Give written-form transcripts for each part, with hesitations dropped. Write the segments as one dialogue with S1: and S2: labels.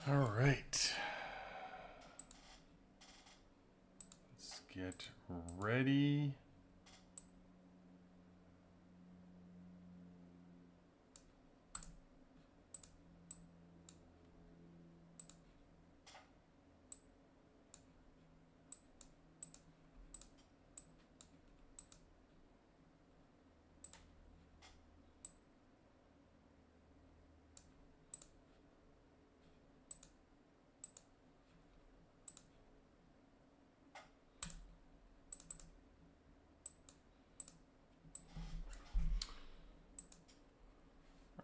S1: All right. Let's get ready.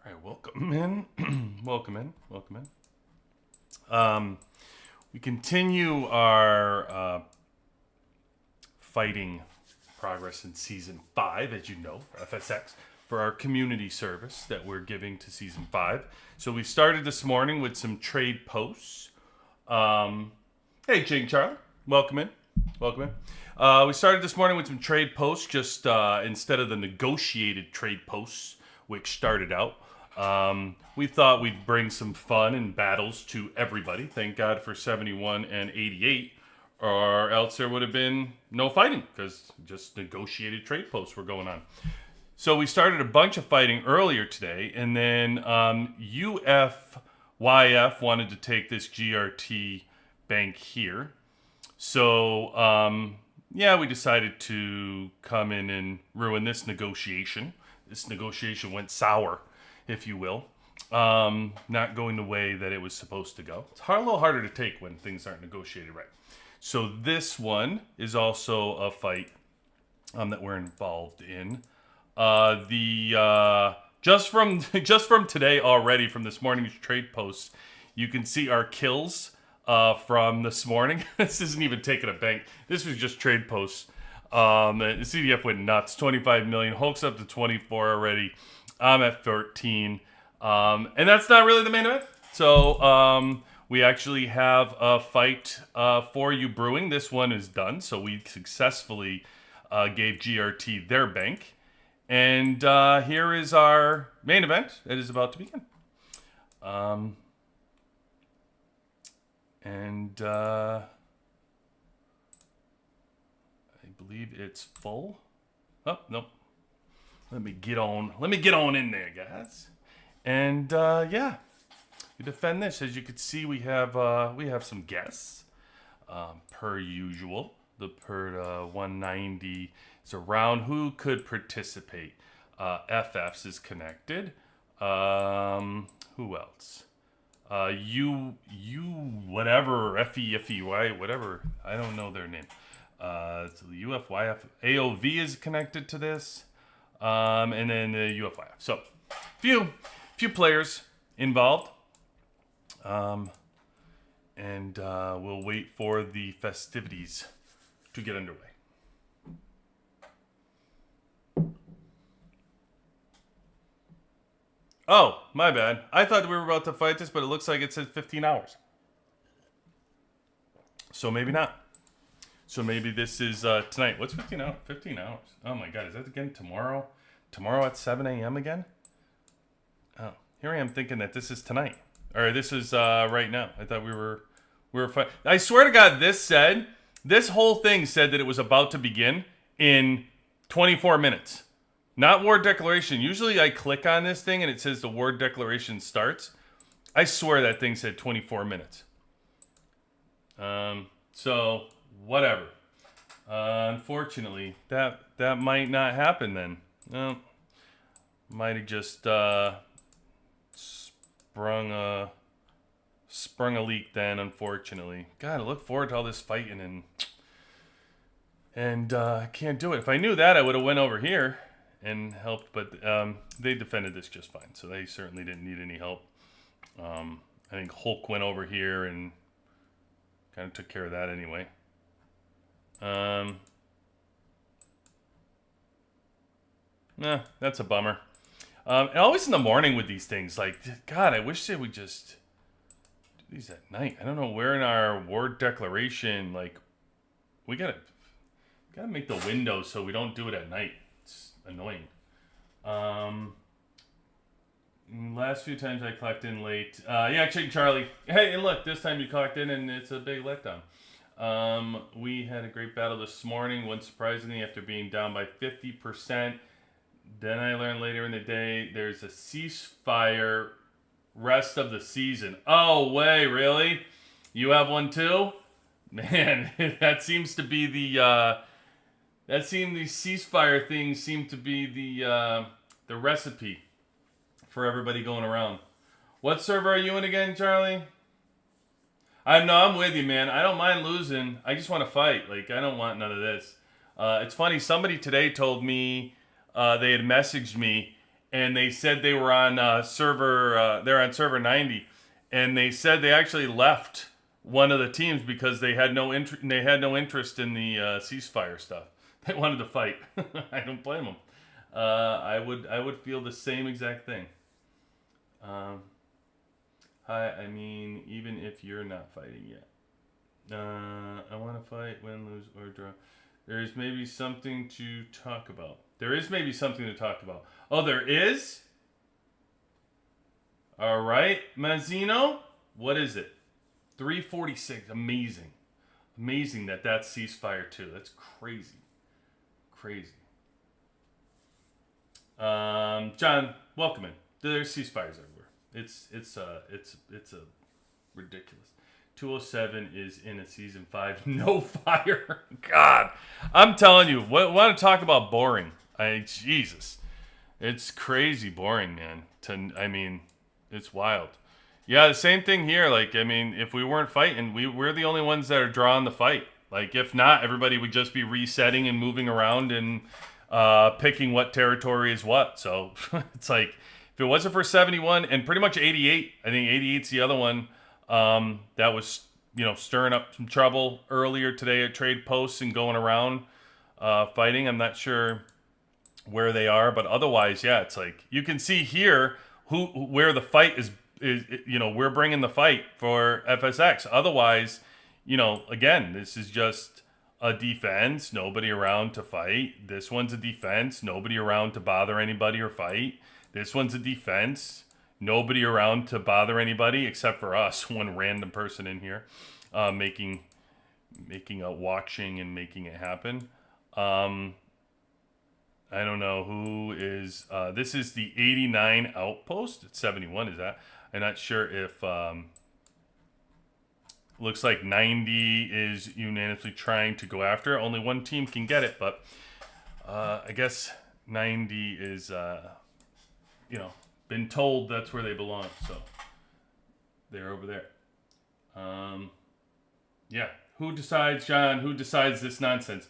S1: All right, welcome in. Welcome in. We continue our fighting progress in season 5, as you know, for FSX, for our community service that we're giving to season 5. So we started this morning with some trade posts. Hey, Jing Charlie, welcome in. We started this morning with some trade posts, just instead of the negotiated trade posts, which started out. We thought we'd bring some fun and battles to everybody. Thank God for 71 and 88, or else there would have been no fighting, because just negotiated trade posts were going on. So we started a bunch of fighting earlier today, and then UFYF wanted to take this GRT bank here. So, we decided to come in and ruin this negotiation. This negotiation went sour, if you will. Not going the way that it was supposed to go. It's a little harder to take when things aren't negotiated right. So this one is also a fight that we're involved in. Just from today already, from this morning's trade posts, you can see our kills from this morning. This isn't even taking a bank. This was just trade posts. The CDF went nuts. 25 million. Hulk's up to 24 already. I'm at 13. And that's not really the main event. So we actually have a fight for you brewing. This one is done. So we successfully gave GRT their bank. And here is our main event. It is about to begin. I believe it's full. Oh, nope. Let me get on in there, guys. And we defend this. As you can see, we have some guests, per usual. The per 190 is around. Who could participate? FFs is connected. Who else? You whatever FEFEY whatever, I don't know their name. So the UFYF AOV is connected to this, and then the UFYF. So few players involved, and we'll wait for the festivities to get underway. Oh, my bad. I thought we were about to fight this, but it looks like it says 15 hours. So maybe not. So maybe this is tonight. What's 15 hours? 15 hours. Oh my God, is that again tomorrow? Tomorrow at 7 a.m. again? Oh, here I am thinking that this is tonight. Or this is right now. I thought we were fighting. I swear to God, this whole thing said that it was about to begin in 24 minutes. Not war declaration. Usually I click on this thing and it says the war declaration starts. I swear that thing said 24 minutes. So whatever. Unfortunately, that might not happen then. No, might have just sprung a leak then. Unfortunately, God, I look forward to all this fighting and I can't do it. If I knew that, I would have went over here and helped, but they defended this just fine, so they certainly didn't need any help. I think Hulk went over here and kind of took care of that anyway. That's a bummer. And always in the morning with these things, like, God, I wish they would just do these at night. I don't know where in our war declaration, like, we gotta make the window so we don't do it at night. It's annoying. Last few times I clocked in late. Yeah, Chicken Charlie. Hey, and look, this time you clocked in and it's a big letdown. We had a great battle this morning, one surprisingly after being down by 50%. Then I learned later in the day there's a ceasefire rest of the season. Oh, way, really? You have one too? Man, that seems to be the ceasefire things seem to be the recipe for everybody going around. What server are you in again, Charlie? I'm with you, man. I don't mind losing. I just want to fight. Like, I don't want none of this. It's funny. Somebody today told me they had messaged me and they said they were on server. They're on server 90, and they said they actually left one of the teams because they had no interest in the ceasefire stuff. They wanted to fight. I don't blame them. I would feel the same exact thing. Hi, I mean, even if you're not fighting yet. I want to fight, win, lose, or draw. There's maybe something to talk about. There is maybe something to talk about. Oh, there is? All right, Mazzino. What is it? 346. Amazing. Amazing that's ceasefire too. That's crazy. Crazy. John, welcome in. There's ceasefires everywhere. It's a ridiculous. 207 is in a season 5. No fire. God, I'm telling you. Want to talk about boring? Jesus, it's crazy boring, man. I mean, it's wild. Yeah, the same thing here. Like, I mean, if we weren't fighting, we're the only ones that are drawing the fight. Like, if not, everybody would just be resetting and moving around and picking what territory is what. So it's like, if it wasn't for 71 and pretty much 88, I think 88's the other one that was, stirring up some trouble earlier today at trade posts and going around fighting. I'm not sure where they are, but otherwise, yeah, it's like you can see here where the fight is. We're bringing the fight for FSX. Otherwise, again, this is just a defense, nobody around to fight. This one's a defense, nobody around to bother anybody or fight. This one's a defense, nobody around to bother anybody except for us, one random person in here, making a watching and making it happen. I don't know who is. This is the 89 outpost. It's 71. Is that? I'm not sure if. Looks like 90 is unanimously trying to go after. Only one team can get it, but I guess 90 is, been told that's where they belong. So they're over there. Yeah. Who decides, John? Who decides this nonsense?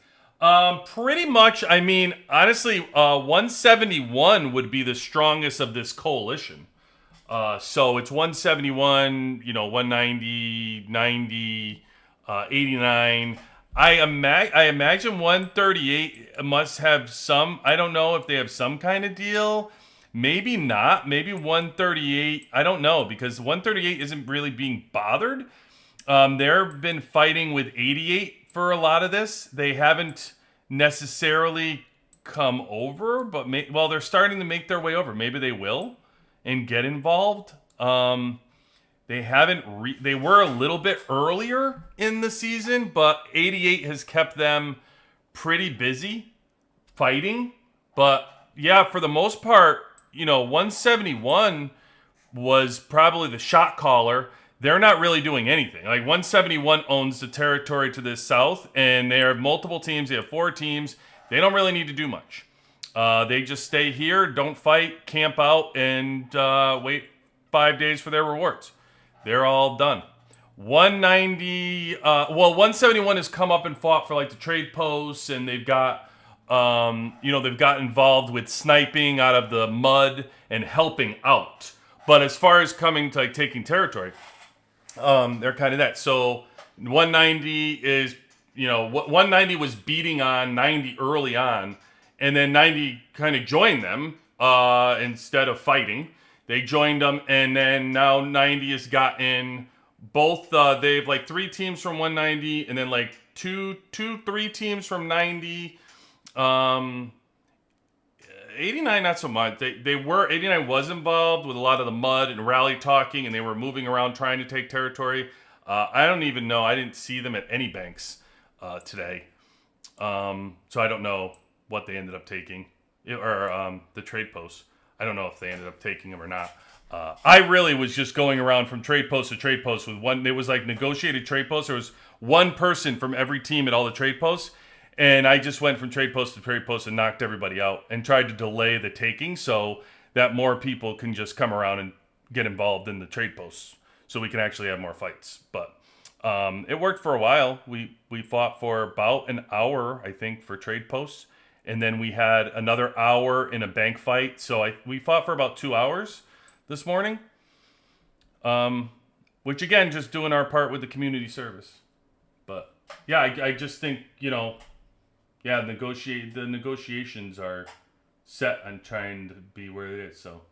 S1: Pretty much, I mean, honestly, 171 would be the strongest of this coalition. So it's 171, 190, 90, 89. I imagine 138 must have some, I don't know if they have some kind of deal. Maybe not. Maybe 138. I don't know, because 138 isn't really being bothered. They've been fighting with 88 for a lot of this. They haven't necessarily come over, but they're starting to make their way over. Maybe they will and get involved. They haven't. They were a little bit earlier in the season, but 88 has kept them pretty busy fighting. But yeah, for the most part, 171 was probably the shot caller. They're not really doing anything. Like, 171 owns the territory to the south, and they have multiple teams. They have 4 teams. They don't really need to do much. They just stay here, don't fight, camp out, and wait 5 days for their rewards. They're all done. 171 has come up and fought for like the trade posts, and they've got, they've got involved with sniping out of the mud and helping out. But as far as coming to like taking territory, they're kind of that. So 190 is, 190 was beating on 90 early on, and then 90 kind of joined them instead of fighting. They joined them, and then now 90 has gotten both. They have like 3 teams from 190, and then like 3 teams from 90. 89, not so much. 89 was involved with a lot of the mud and rally talking, and they were moving around trying to take territory. I don't even know. I didn't see them at any banks today. So I don't know what they ended up taking, or the trade posts. I don't know if they ended up taking them or not. I really was just going around from trade post to trade post with one. There was like negotiated trade posts. There was one person from every team at all the trade posts. And I just went from trade post to trade post and knocked everybody out and tried to delay the taking so that more people can just come around and get involved in the trade posts so we can actually have more fights. But it worked for a while. We fought for about an hour, I think, for trade posts. And then we had another hour in a bank fight. So we fought for about 2 hours this morning. Which, again, just doing our part with the community service. But, yeah, I just think, yeah, the negotiations are set on trying to be where it is. So,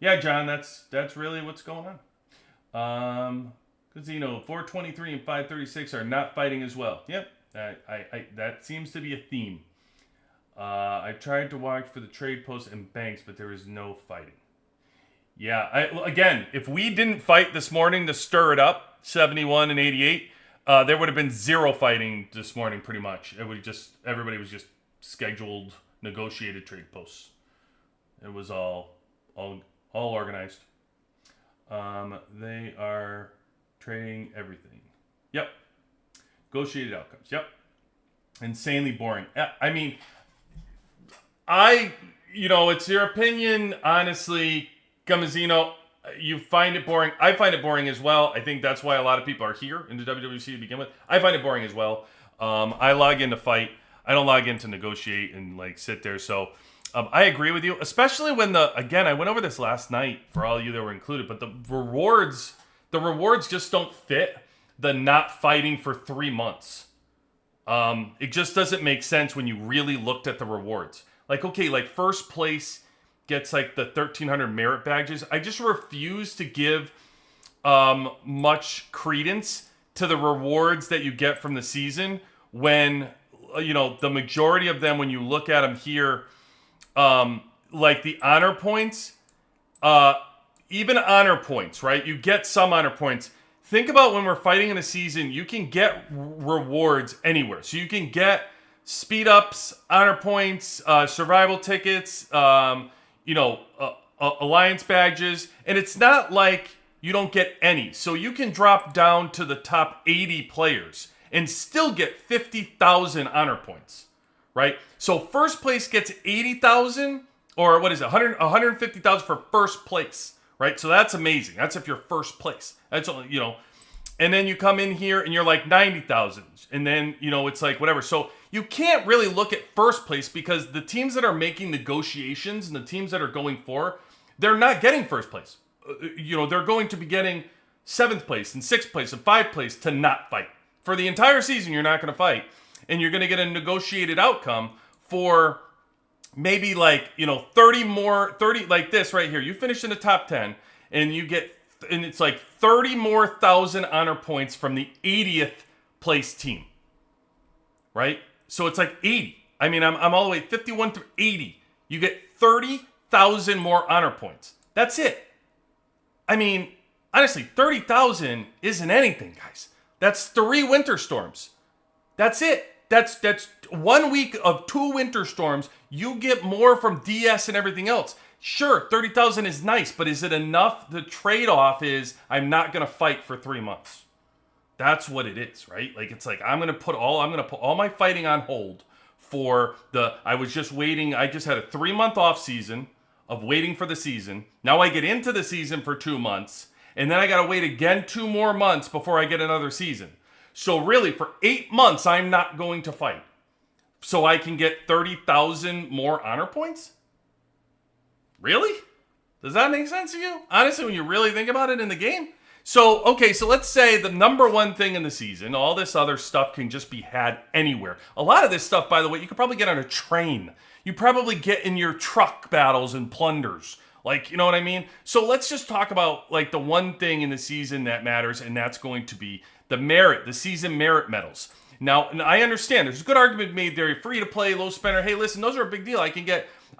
S1: yeah, John, that's really what's going on. Casino 423 and 536 are not fighting as well. Yep, that seems to be a theme. I tried to watch for the trade posts and banks, but there is no fighting. Yeah, again, if we didn't fight this morning to stir it up, 71 and 88. There would have been zero fighting this morning, pretty much. Everybody was just scheduled, negotiated trade posts. It was all organized. They are trading everything. Yep. Negotiated outcomes. Yep. Insanely boring. I mean, it's your opinion, honestly, Gamazzino. You find it boring. I find it boring as well. I think that's why a lot of people are here in the WWC to begin with. I find it boring as well. I log in to fight. I don't log in to negotiate and sit there. So I agree with you, especially when I went over this last night for all of you that were included, but the rewards just don't fit the not fighting for 3 months. It just doesn't make sense when you really looked at the rewards. First place gets the 1,300 merit badges. I just refuse to give much credence to the rewards that you get from the season when, the majority of them, when you look at them here, the honor points, even honor points, right? You get some honor points. Think about when we're fighting in a season, you can get rewards anywhere. So you can get speed ups, honor points, survival tickets, alliance badges, and it's not like you don't get any. So you can drop down to the top 80 players and still get 50,000 honor points, right? So first place gets 80,000, or what is it, 150,000 for first place, right? So that's amazing. That's if you're first place. That's, and then you come in here and you're 90,000, and then, it's whatever. So you can't really look at first place because the teams that are making negotiations and the teams that are going for, they're not getting first place. They're going to be getting 7th place and 6th place and 5th place to not fight. For the entire season, you're not going to fight. And you're going to get a negotiated outcome for maybe 30 like this right here. You finish in the top 10 and you get, and it's 30 more thousand honor points from the 80th place team. Right? So it's 80. I mean, I'm all the way 51 through 80. You get 30,000 more honor points. That's it. I mean, honestly, 30,000 isn't anything, guys. That's 3 winter storms. That's it. That's 1 week of 2 winter storms. You get more from DS and everything else. Sure, 30,000 is nice, but is it enough? The trade-off is I'm not going to fight for 3 months. That's what it is, right? I'm going to put all my fighting on hold for I was just waiting. I just had a 3-month off season of waiting for the season. Now I get into the season for 2 months, and then I got to wait again 2 more months before I get another season. So really, for 8 months, I'm not going to fight. So I can get 30,000 more honor points? Really? Does that make sense to you? Honestly, when you really think about it in the game? So let's say the number one thing in the season, all this other stuff can just be had anywhere. A lot of this stuff, by the way, you could probably get on a train. You probably get in your truck battles and plunders. You know what I mean? So let's just talk about the one thing in the season that matters, and that's going to be the season merit medals. Now, and I understand there's a good argument made there. Free to play, low spender. Hey, listen, those are a big deal. I can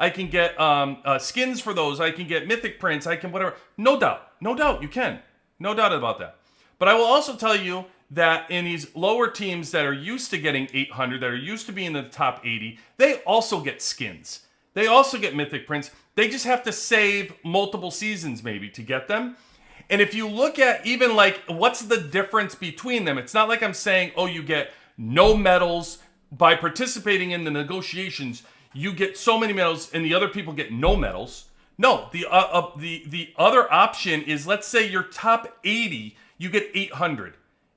S1: I can get skins for those. I can get mythic prints. I can whatever. No doubt, you can. No doubt about that. But I will also tell you that in these lower teams that are used to getting 800, that are used to being in the top 80, they also get skins. They also get mythic prints. They just have to save multiple seasons maybe to get them. And if you look at even like what's the difference between them, it's not like I'm saying, oh, you get no medals by participating in the negotiations. You get so many medals and the other people get no medals. No, the other option is, let's say your top 80, you get 800.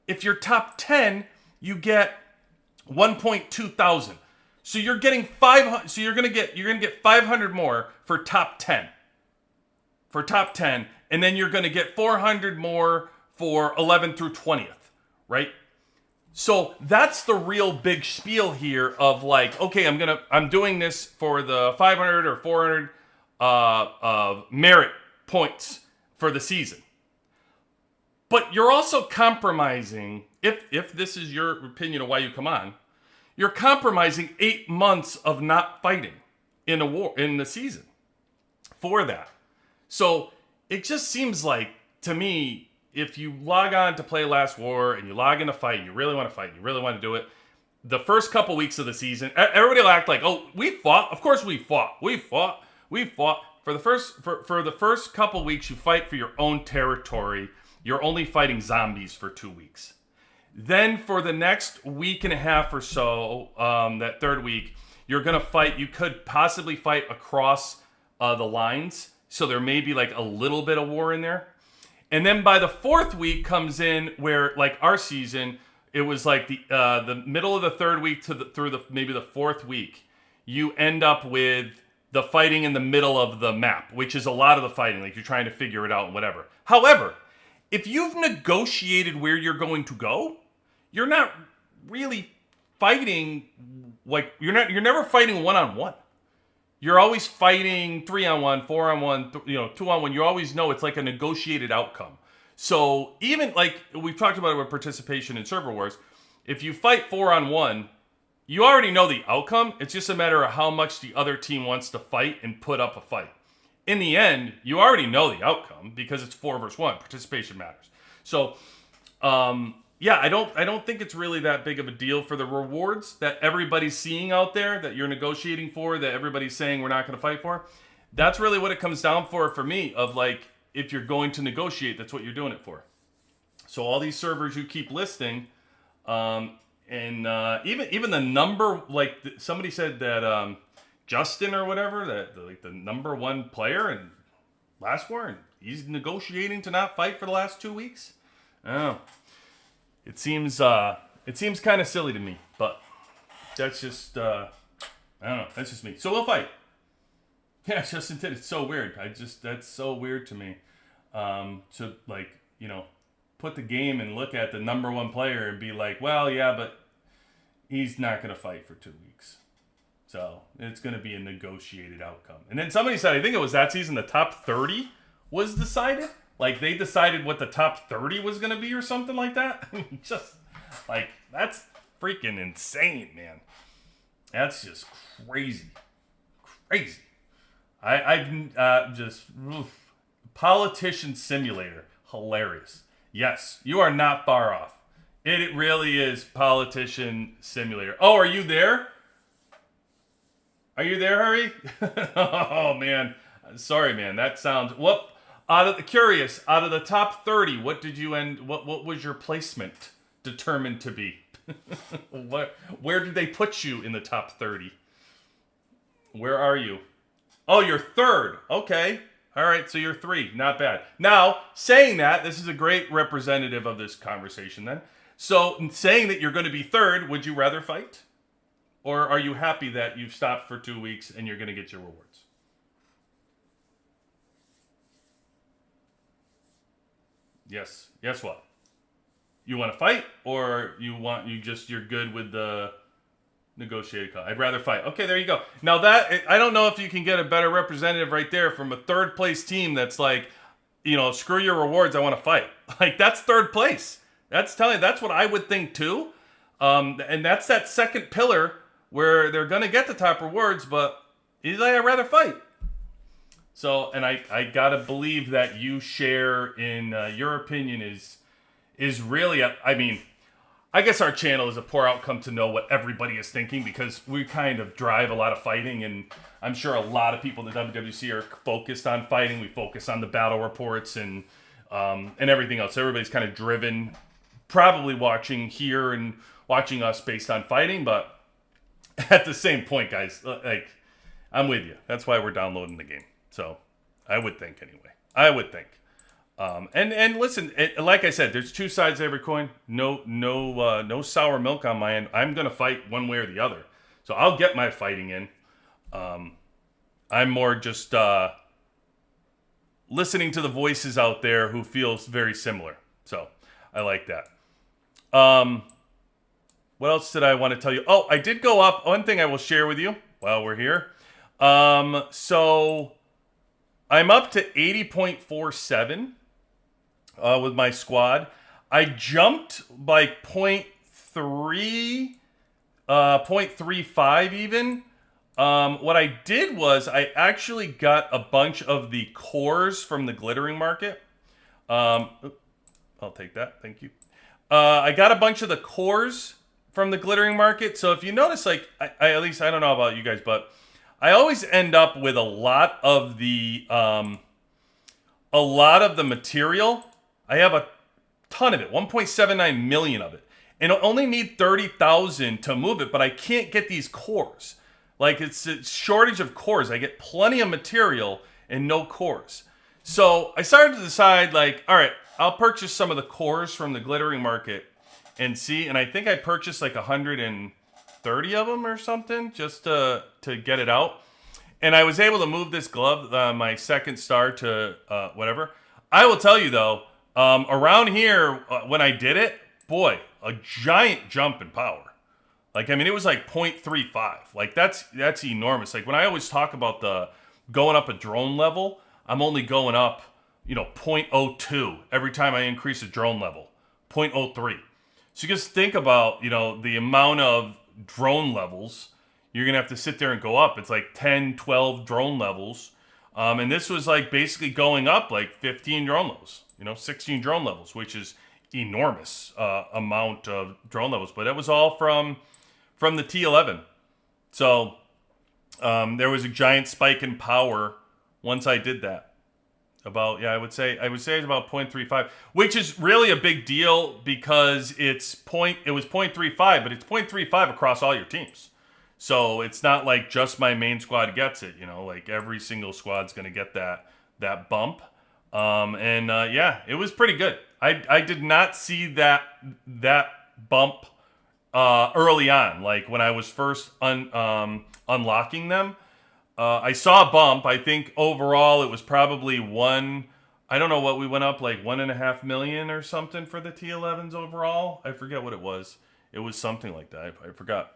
S1: If you're top 10, you get 1.2 thousand. So you're getting 500. So you're gonna get 500 more for top 10. For top 10, and then you're gonna get 400 more for 11th through 20th, right? So that's the real big spiel here of like, okay, I'm doing this for the 500 or 400 merit points for the season. But you're also compromising, if this is your opinion of why you come on, you're compromising 8 months of not fighting in a war in the season for that. So it just seems like, to me, if you log on to play Last War and you log in to fight, and you really want to fight, and you really want to do it, the first couple weeks of the season, everybody will act like, oh, we fought. Of course we fought. We fought. For the first couple weeks, you fight for your own territory. You're only fighting zombies for 2 weeks. Then for the next week and a half or so, that third week, you're going to fight. You could possibly fight across the lines. So there may be like a little bit of war in there. And then by the fourth week comes in where, like our season, it was like the middle of the third week through maybe the fourth week. You end up with the fighting in the middle of the map, which is a lot of the fighting. Like you're trying to figure it out and whatever. However, if you've negotiated where you're going to go, you're not really fighting like you're never fighting 1-on-1. You're always fighting 3-on-1, 4-on-1, 2-on-1. You always know it's like a negotiated outcome. So even like we've talked about it with participation in server wars, if you fight 4-on-1, you already know the outcome. It's just a matter of how much the other team wants to fight and put up a fight. In the end, you already know the outcome because it's 4 versus 1. Participation matters. So, yeah, I don't think it's really that big of a deal for the rewards that everybody's seeing out there, that you're negotiating for, that everybody's saying we're not going to fight for. That's really what it comes down for me, of like, if you're going to negotiate, that's what you're doing it for. So all these servers you keep listing, and even the number, like somebody said that Justin or whatever, that like the number one player in Last War, and he's negotiating to not fight for the last 2 weeks. Oh, it seems kind of silly to me, but that's just I don't know. That's just me. So we'll fight. Yeah, Justin did. It's so weird. That's so weird to me. To like, put the game and look at the number one player and be like, well, yeah, but he's not going to fight for 2 weeks. So it's going to be a negotiated outcome. And then somebody said, I think it was that season, the top 30 was decided. Like they decided what the top 30 was going to be or something like that. I mean, just like, that's freaking insane, man. That's just crazy. Crazy. I've just Politician Simulator, hilarious. Yes, you are not far off. It really is Politician Simulator. Oh, are you there? Are you there, Harry? Oh man, sorry, man. That sounds out of the top 30. What did you end? What was your placement determined to be? Where did they put you in the top 30? Where are you? Oh, you're third. Okay. All right, so you're 3. Not bad. Now, saying that, this is a great representative of this conversation then. So, saying that you're going to be third, would you rather fight? Or are you happy that you've stopped for 2 weeks and you're going to get your rewards? Yes. Guess what? You want to fight, or you're good with the negotiated call? I'd rather fight. Okay, there you go. Now I don't know if you can get a better representative right there from a third place team that's like, screw your rewards, I want to fight. Like that's third place. That's what I would think too. And that's that second pillar where they're gonna get the top rewards, but He's like, I'd rather fight. So, and I gotta believe that you share in your opinion is really, I mean, I guess our channel is a poor outcome to know what everybody is thinking because we kind of drive a lot of fighting, and I'm sure a lot of people in the WWC are focused on fighting. We focus on the battle reports and everything else. Everybody's kind of driven, probably watching here and watching us based on fighting, but at the same point, guys, like, I'm with you. That's why we're downloading the game. So, I would think anyway. I would think. And listen, like I said, there's two sides to every coin. No sour milk on my end. I'm gonna fight one way or the other. So I'll get my fighting in. I'm more just listening to the voices out there who feel very similar. So I like that. What else did I want to tell you? Oh, I did go up. One thing I will share with you while we're here. So I'm up to 80.47 with my squad. I jumped like 0.35 even. What I did was I actually got a bunch of the cores from the glittering market. I'll take that. Thank you. I got a bunch of the cores from the glittering market. So if you notice, like, I at least, I don't know about you guys, but I always end up with a lot of the material. I have a ton of it, 1.79 million of it. And I only need 30,000 to move it, but I can't get these cores. Like, it's a shortage of cores. I get plenty of material and no cores. So I started to decide, like, all right, I'll purchase some of the cores from the glittering market and see. And I think I purchased like 130 of them or something just to get it out. And I was able to move this glove, my second star, to whatever. I will tell you, though, around here, when I did it, boy, a giant jump in power. Like, I mean, it was like 0.35. Like, that's enormous. Like, when I always talk about the going up a drone level, I'm only going up, 0.02 every time I increase a drone level. 0.03. So you just think about, the amount of drone levels you're going to have to sit there and go up. It's like 10, 12 drone levels. And this was like basically going up like 15 drone levels, 16 drone levels, which is enormous amount of drone levels. But it was all from the T11. So there was a giant spike in power once I did that. I would say it's about 0.35, which is really a big deal because it was 0.35, but it's 0.35 across all your teams. So it's not like just my main squad gets it, like every single squad's going to get that bump. It was pretty good. I did not see that bump early on, like when I was first unlocking them. I saw a bump. I think overall it was probably I don't know what we went up, like 1.5 million or something for the T11s overall. I forget what it was. It was something like that. I forgot.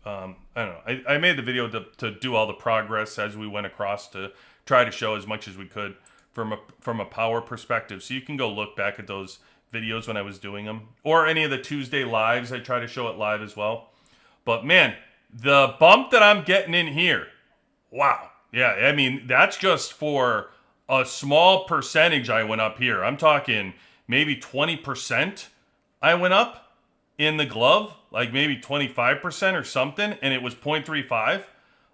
S1: I don't know. I made the video to do all the progress as we went across to try to show as much as we could from a power perspective. So you can go look back at those videos when I was doing them, or any of the Tuesday lives. I try to show it live as well. But man, the bump that I'm getting in here, wow. Yeah, I mean, that's just for a small percentage I went up here. I'm talking maybe 20% I went up in the glove, like maybe 25% or something, and it was 0.35.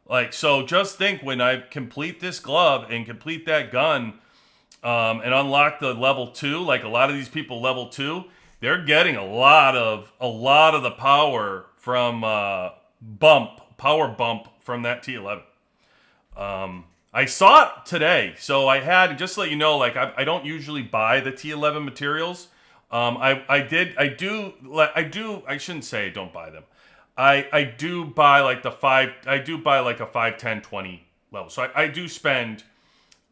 S1: Like, so just think when I complete this glove and complete that gun and unlock the level 2, like a lot of these people level 2, they're getting a lot of the power from power bump from that T11. I saw it today, so I had, just to let you know, like I don't usually buy the T11 materials. I shouldn't say don't buy them. I do buy like a 5, 10, 20 level. So I do spend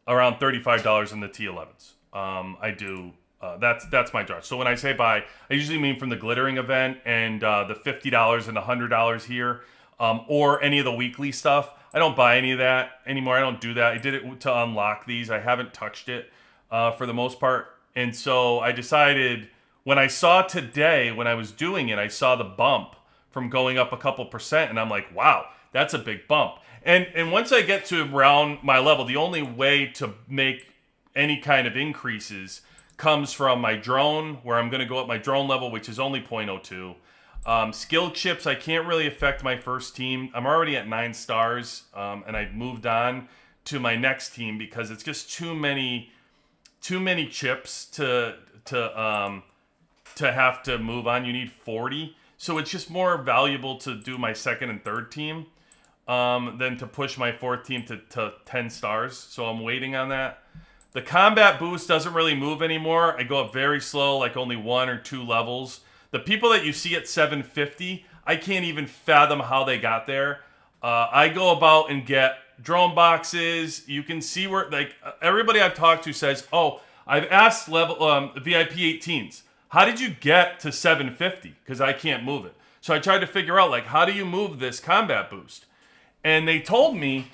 S1: around $35 in the T11s. I do. That's my charge. So when I say buy, I usually mean from the glittering event and the $50 and the $100 here, or any of the weekly stuff. I don't buy any of that anymore. I don't do that. I did it to unlock these. I haven't touched it for the most part. And so I decided, when I saw today, when I was doing it, I saw the bump from going up a couple percent, and I'm like, wow, that's a big bump. And once I get to around my level, the only way to make any kind of increases comes from my drone, where I'm going to go up my drone level, which is only 0.02. Skill chips, I can't really affect my first team. I'm already at 9 stars, and I've moved on to my next team because it's just too many chips to have to move on. You need 40, so it's just more valuable to do my second and third team than to push my fourth team to 10 stars. So I'm waiting on that. The combat boost doesn't really move anymore. I go up very slow, like only 1 or 2 levels. The people that you see at 750, I can't even fathom how they got there. I go about and get drone boxes. You can see where, like, everybody I've talked to says, oh, I've asked level VIP 18s, how did you get to 750? Because I can't move it. So I tried to figure out, like, how do you move this combat boost? And they told me,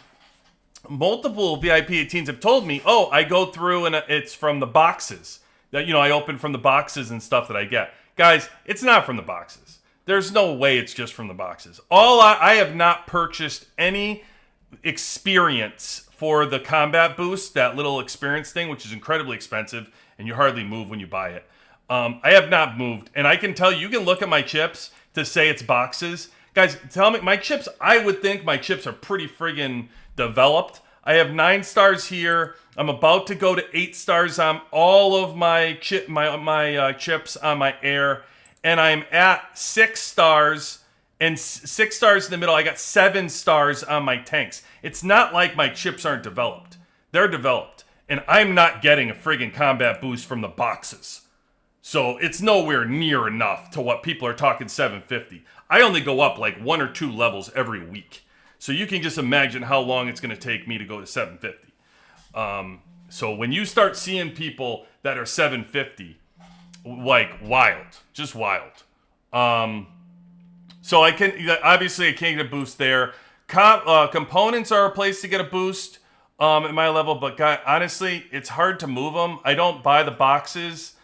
S1: multiple VIP 18s have told me, oh, I go through and it's from the boxes. That, I open from the boxes and stuff that I get. Guys, it's not from the boxes. There's no way it's just from the boxes. I have not purchased any experience for the combat boost, that little experience thing, which is incredibly expensive, and you hardly move when you buy it. I have not moved, and I can tell you can look at my chips to say it's boxes. Guys, tell me, my chips, I would think my chips are pretty friggin' developed. I have 9 stars here. I'm about to go to 8 stars on all of my chips on my air, and I'm at 6 stars, and 6 stars in the middle. I got 7 stars on my tanks. It's not like my chips aren't developed. They're developed, and I'm not getting a friggin' combat boost from the boxes. So it's nowhere near enough to what people are talking 750. I only go up like 1 or 2 levels every week. So you can just imagine how long it's going to take me to go to 750. So when you start seeing people that are 750, like wild, just wild. So I can't get a boost there. Components are a place to get a boost at my level, but honestly, it's hard to move them. I don't buy the boxes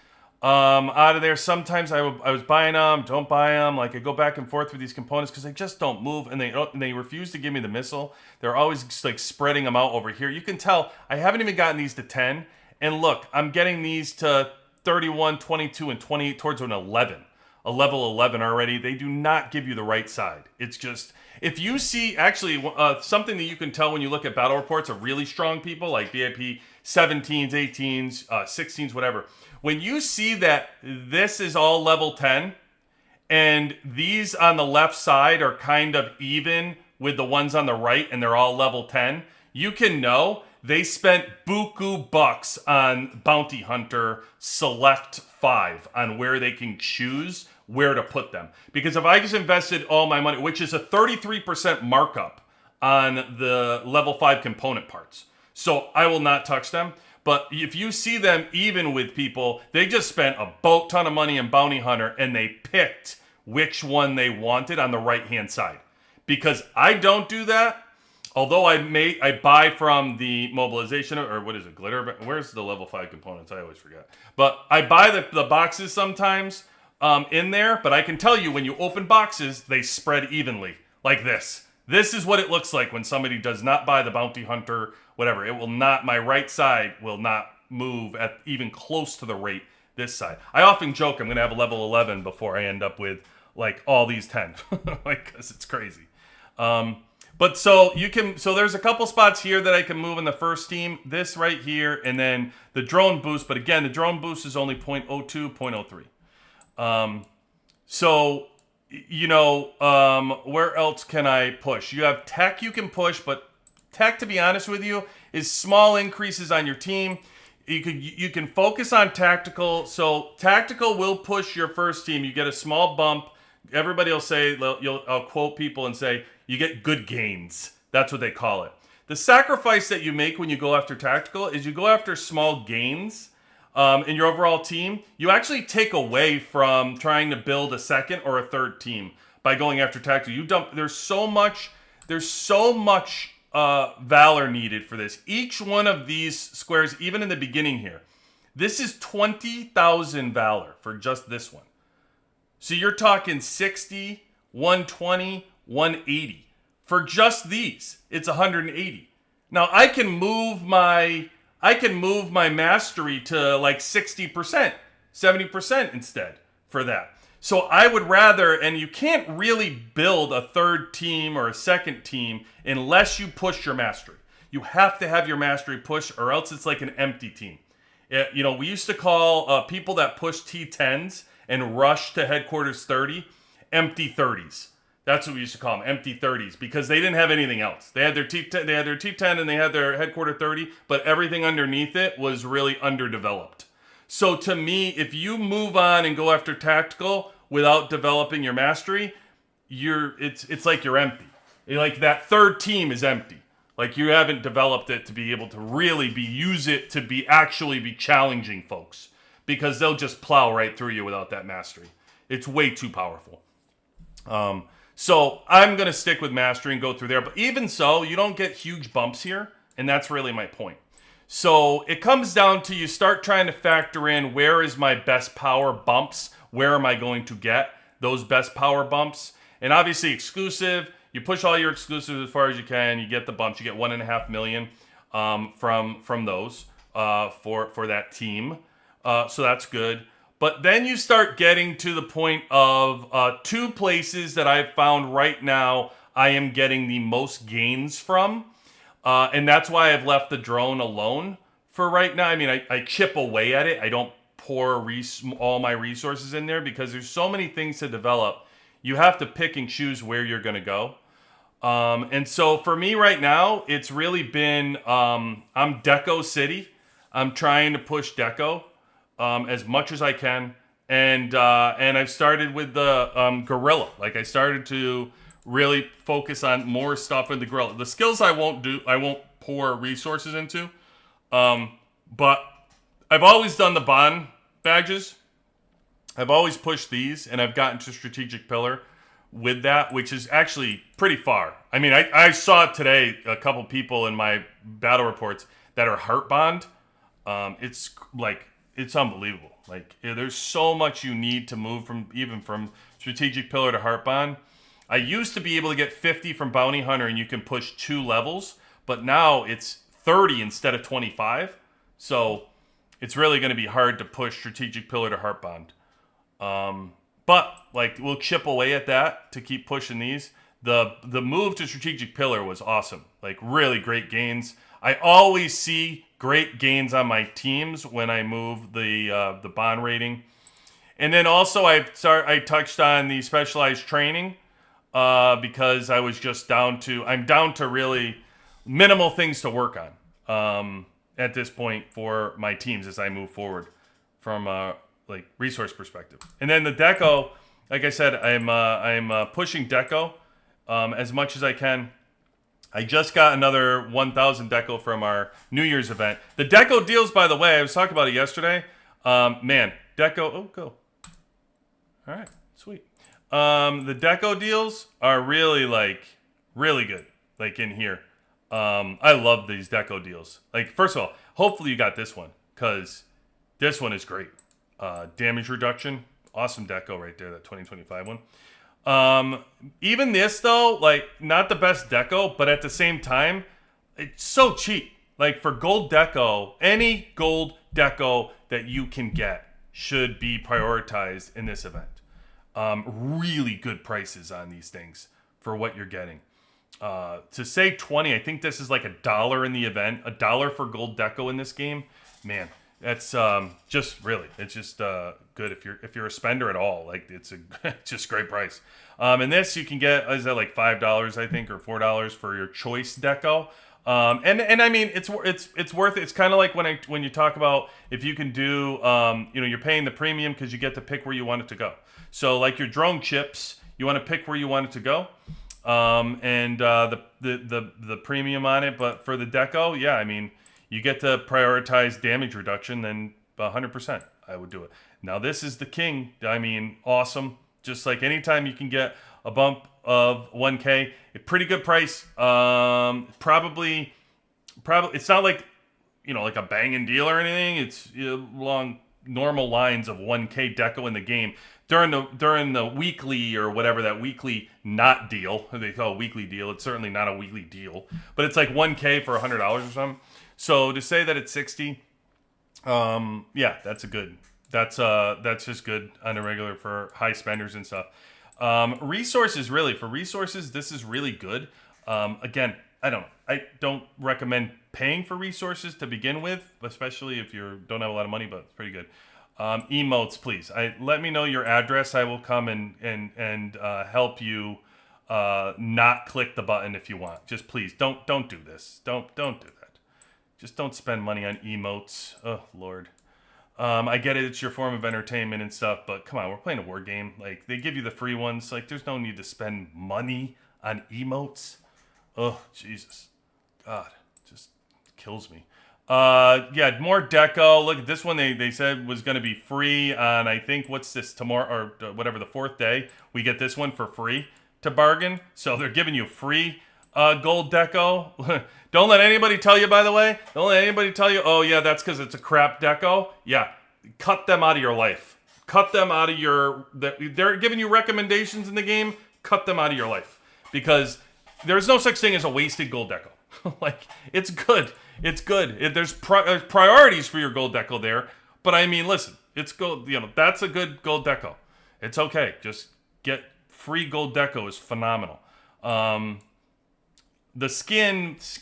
S1: out of there. Sometimes I was buying them, don't buy them. Like I go back and forth with these components because they just don't move, and they refuse to give me the missile. They're always like spreading them out over here. You can tell I haven't even gotten these to 10. And look, I'm getting these to 31, 22, and 28 towards an 11. A level 11 already. They do not give you the right side. It's just, if you see, actually, something that you can tell when you look at battle reports of really strong people, like VIP 17s, 18s, 16s, whatever. When you see that this is all level 10, and these on the left side are kind of even with the ones on the right, and they're all level 10, you can know they spent buku bucks on Bounty Hunter Select 5 on where they can choose where to put them. Because if I just invested all my money, which is a 33% markup on the level 5 component parts, so I will not touch them. But if you see them even with people, they just spent a boat ton of money in Bounty Hunter and they picked which one they wanted on the right-hand side. Because I don't do that. Although I buy from the mobilization, or what is it, glitter? Where's the level 5 components? I always forget. But I buy the boxes sometimes in there. But I can tell you when you open boxes, they spread evenly like this. This is what it looks like when somebody does not buy the Bounty Hunter, whatever. It will not, my right side will not move at even close to the rate this side. I often joke I'm going to have a level 11 before I end up with like all these 10. Like, because it's crazy. But so there's a couple spots here that I can move in the first team. This right here, and then the drone boost. But again, the drone boost is only 0.02, 0.03. Where else can I push? You have tech you can push, but tech, to be honest with you, is small increases on your team. You can focus on tactical. So tactical will push your first team. You get a small bump. Everybody will say, I'll quote people and say, you get good gains. That's what they call it. The sacrifice that you make when you go after tactical is you go after small gains in your overall team. You actually take away from trying to build a second or a third team by going after tactical. There's so much valor needed for this. Each one of these squares, even in the beginning here, this is 20,000 valor for just this one. So you're talking 60, 120, 180 For just these, it's 180. Now I can move my mastery to like 60%, 70% instead for that. So I would rather, and you can't really build a third team or a second team unless you push your mastery. You have to have your mastery push, or else it's like an empty team. We used to call people that push T10s and rush to headquarters 30 empty 30s. That's what we used to call them, empty 30s, because they didn't have anything else. They had their T10 and they had their headquarter 30, but everything underneath it was really underdeveloped. So to me, if you move on and go after tactical without developing your mastery, it's like you're empty. Like that third team is empty. Like you haven't developed it to be able to really use it to actually be challenging folks, because they'll just plow right through you without that mastery. It's way too powerful. So I'm going to stick with mastery and go through there. But even so, you don't get huge bumps here, and that's really my point. So it comes down to you start trying to factor in, where is my best power bumps? Where am I going to get those best power bumps? And obviously exclusive, you push all your exclusives as far as you can. You get the bumps. You get 1.5 million from those for that team. So that's good. But then you start getting to the point of two places that I've found right now I am getting the most gains from. And that's why I've left the drone alone for right now. I mean, I chip away at it. I don't pour all my resources in there, because there's so many things to develop. You have to pick and choose where you're going to go. And so for me right now, it's really been, I'm Deco City. I'm trying to push Deco as much as I can. And I've started with the Gorilla. Like, I started to really focus on more stuff in the Gorilla. The skills I won't pour resources into. But I've always done the bond badges. I've always pushed these, and I've gotten to Strategic Pillar with that, which is actually pretty far. I mean, I saw today a couple people in my battle reports that are heart bond. It's unbelievable. Like, there's so much you need to move from Strategic Pillar to heart bond. I used to be able to get 50 from Bounty Hunter, and you can push 2 levels, but now it's 30 instead of 25. So it's really going to be hard to push Strategic Pillar to heart bond. But like, we'll chip away at that to keep pushing these. The move to Strategic Pillar was awesome. Like, really great gains. I always see great gains on my teams when I move the bond rating. And then also I touched on the specialized training because I was just down to really minimal things to work on at this point for my teams as I move forward from like resource perspective. And then the Deco, like I said, I'm pushing Deco as much as I can. I just got another 1,000 Deco from our New Year's event. The Deco deals, by the way, I was talking about it yesterday. Man, Deco, go. All right, sweet. The Deco deals are really good, like in here. I love these Deco deals. Like, first of all, hopefully you got this one, because this one is great. Damage reduction, awesome Deco right there, that 2025 one. Even this though, like, not the best Deco, but at the same time, it's so cheap. Like, for gold Deco, any gold Deco that you can get should be prioritized in this event. Really good prices on these things for what you're getting. To say 20, I think this is like $1 in the event, $1 for gold Deco in this game. Man, that's just good if you're a spender at all. Like, it's just great price. And this you can get, is that like $5 I think, or $4 for your choice Deco. And I mean, it's worth it. It's kind of like when you talk about, if you can do you're paying the premium because you get to pick where you want it to go. So like your drone chips, you want to pick where you want it to go. And the premium on it, but for the Deco, yeah, I mean, you get to prioritize damage reduction, then 100% I would do it. Now this is the king. I mean, awesome. Just like anytime you can get a bump of 1K, a pretty good price. Probably it's not like, like a banging deal or anything. It's along normal lines of 1K Deco in the game. during the weekly or whatever, that weekly not deal they call a weekly deal. It's certainly not a weekly deal, but it's like $1K for $100 or something. So to say that it's 60, yeah, that's just good on a regular for high spenders and stuff. Resources, this is really good. Again, I don't recommend paying for resources to begin with, especially if you don't have a lot of money, but it's pretty good. Emotes, please. Let me know your address. I will come and help you not click the button if you want. Just please don't do this. Don't do that. Just don't spend money on emotes. Oh Lord. I get it, it's your form of entertainment and stuff, but come on, we're playing a war game. Like, they give you the free ones. Like, there's no need to spend money on emotes. Oh, Jesus. God, just kills me. Yeah, more deco. Look at this one. They said was going to be free on, I think, what's this, tomorrow, or whatever, the 4th day. We get this one for free to bargain. So they're giving you free gold deco. Don't let anybody tell you, by the way. Don't let anybody tell you, oh, yeah, that's because it's a crap deco. Yeah, cut them out of your life. Cut them out of your... They're giving you recommendations in the game. Cut them out of your life. Because there's no such thing as a wasted gold deco. Like, it's good. It's good. There's priorities for your gold deco there. But, I mean, listen. It's gold. You know, that's a good gold deco. It's okay. Just get free gold deco is phenomenal. The skin is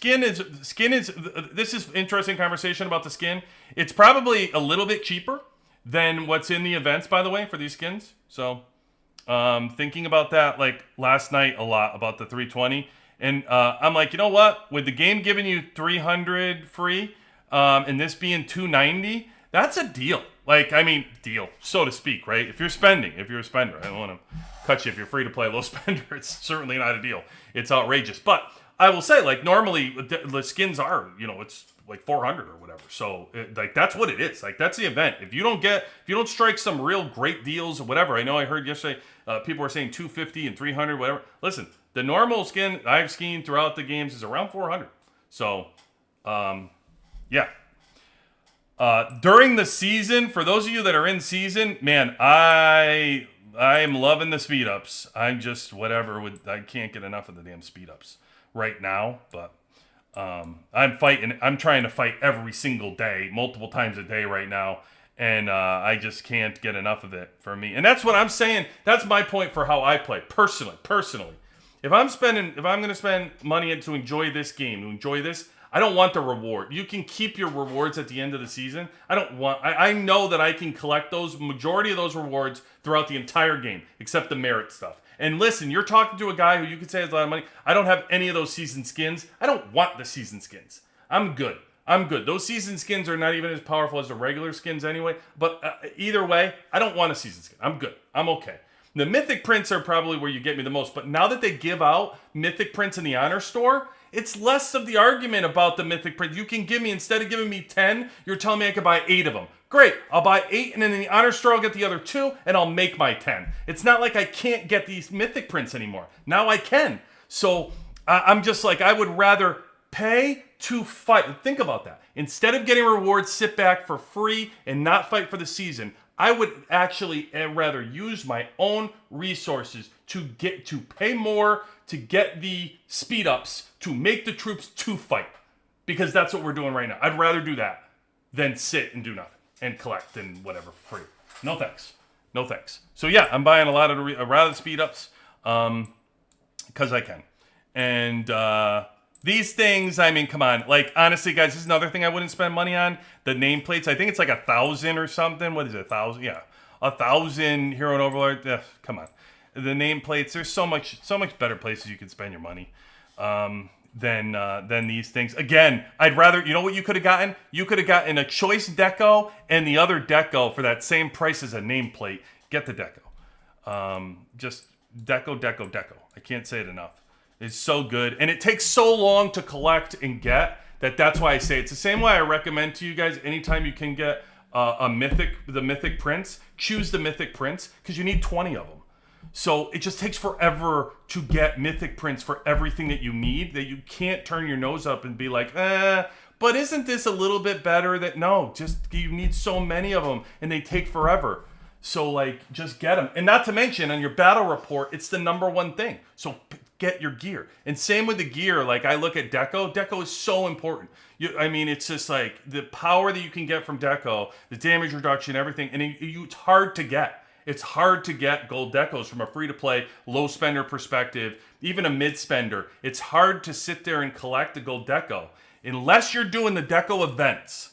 S1: this is interesting conversation about the skin. It's probably a little bit cheaper than what's in the events, by the way, for these skins. So thinking about that like last night a lot about the 320, and I'm like, you know what, with the game giving you 300 free and this being 290, that's a deal. Like, I mean, deal, so to speak, right? If you're a spender, I don't want to cut you. If you're free to play low spender, it's certainly not a deal. It's outrageous. But I will say, like, normally the skins are, you know, it's like 400 or whatever. So, like, that's what it is. Like, that's the event. If you don't strike some real great deals or whatever, I know I heard yesterday people were saying 250 and 300, whatever. Listen, the normal skin I've skied throughout the games is around 400. So, yeah. During the season, for those of you that are in season, man, I am loving the speed ups. I'm just I can't get enough of the damn speed ups right now, but I'm trying to fight every single day, multiple times a day right now, and I just can't get enough of it for me. And that's what I'm saying. That's my point for how I play personally. If I'm going to spend money to enjoy this game, to enjoy this, I don't want the reward. You can keep your rewards at the end of the season. I know that I can collect those, majority of those rewards throughout the entire game, except the merit stuff. And listen, you're talking to a guy who you could say has a lot of money. I don't have any of those season skins. I don't want the season skins. I'm good. Those season skins are not even as powerful as the regular skins anyway. But either way, I don't want a season skin. I'm good. I'm okay. The Mythic Prints are probably where you get me the most. But now that they give out Mythic Prints in the Honor Store, it's less of the argument about the Mythic Print. You can give me, instead of giving me 10, you're telling me I could buy 8 of them. Great, I'll buy 8, and then in the Honor Store, I'll get the other 2, and I'll make my 10. It's not like I can't get these Mythic Prints anymore. Now I can. So I'm just like, I would rather pay to fight. Think about that. Instead of getting rewards, sit back for free and not fight for the season, I would actually rather use my own resources to pay more, to get the speed ups, to make the troops to fight. Because that's what we're doing right now. I'd rather do that than sit and do nothing and collect and whatever for free. No thanks. So yeah, I'm buying a lot of the speed ups because I can. And these things, I mean, come on. Like, honestly, guys, this is another thing I wouldn't spend money on. The nameplates, I think it's like 1,000 or something. What is it, 1,000? Yeah, 1,000 Hero and Overlord. Come on. The nameplates, there's so much better places you can spend your money than these things. Again, I'd rather, you know what you could have gotten? You could have gotten a choice deco and the other deco for that same price as a nameplate. Get the deco. Just deco. I can't say it enough. It's so good. And it takes so long to collect and get that's why I say it's the same way I recommend to you guys anytime you can get the Mythic Prints, choose the Mythic Prints because you need 20 of them. So it just takes forever to get Mythic Prints for everything that you need, that you can't turn your nose up and be like, but isn't this a little bit better? No, just you need so many of them and they take forever. So, like, just get them. And not to mention, on your battle report, it's the number one thing. So, get your gear. And same with the gear. Like, I look at Deco. Deco is so important. It's just like the power that you can get from Deco, the damage reduction, everything. And it's hard to get. It's hard to get gold Decos from a free-to-play, low-spender perspective, even a mid-spender. It's hard to sit there and collect a gold Deco. Unless you're doing the Deco events,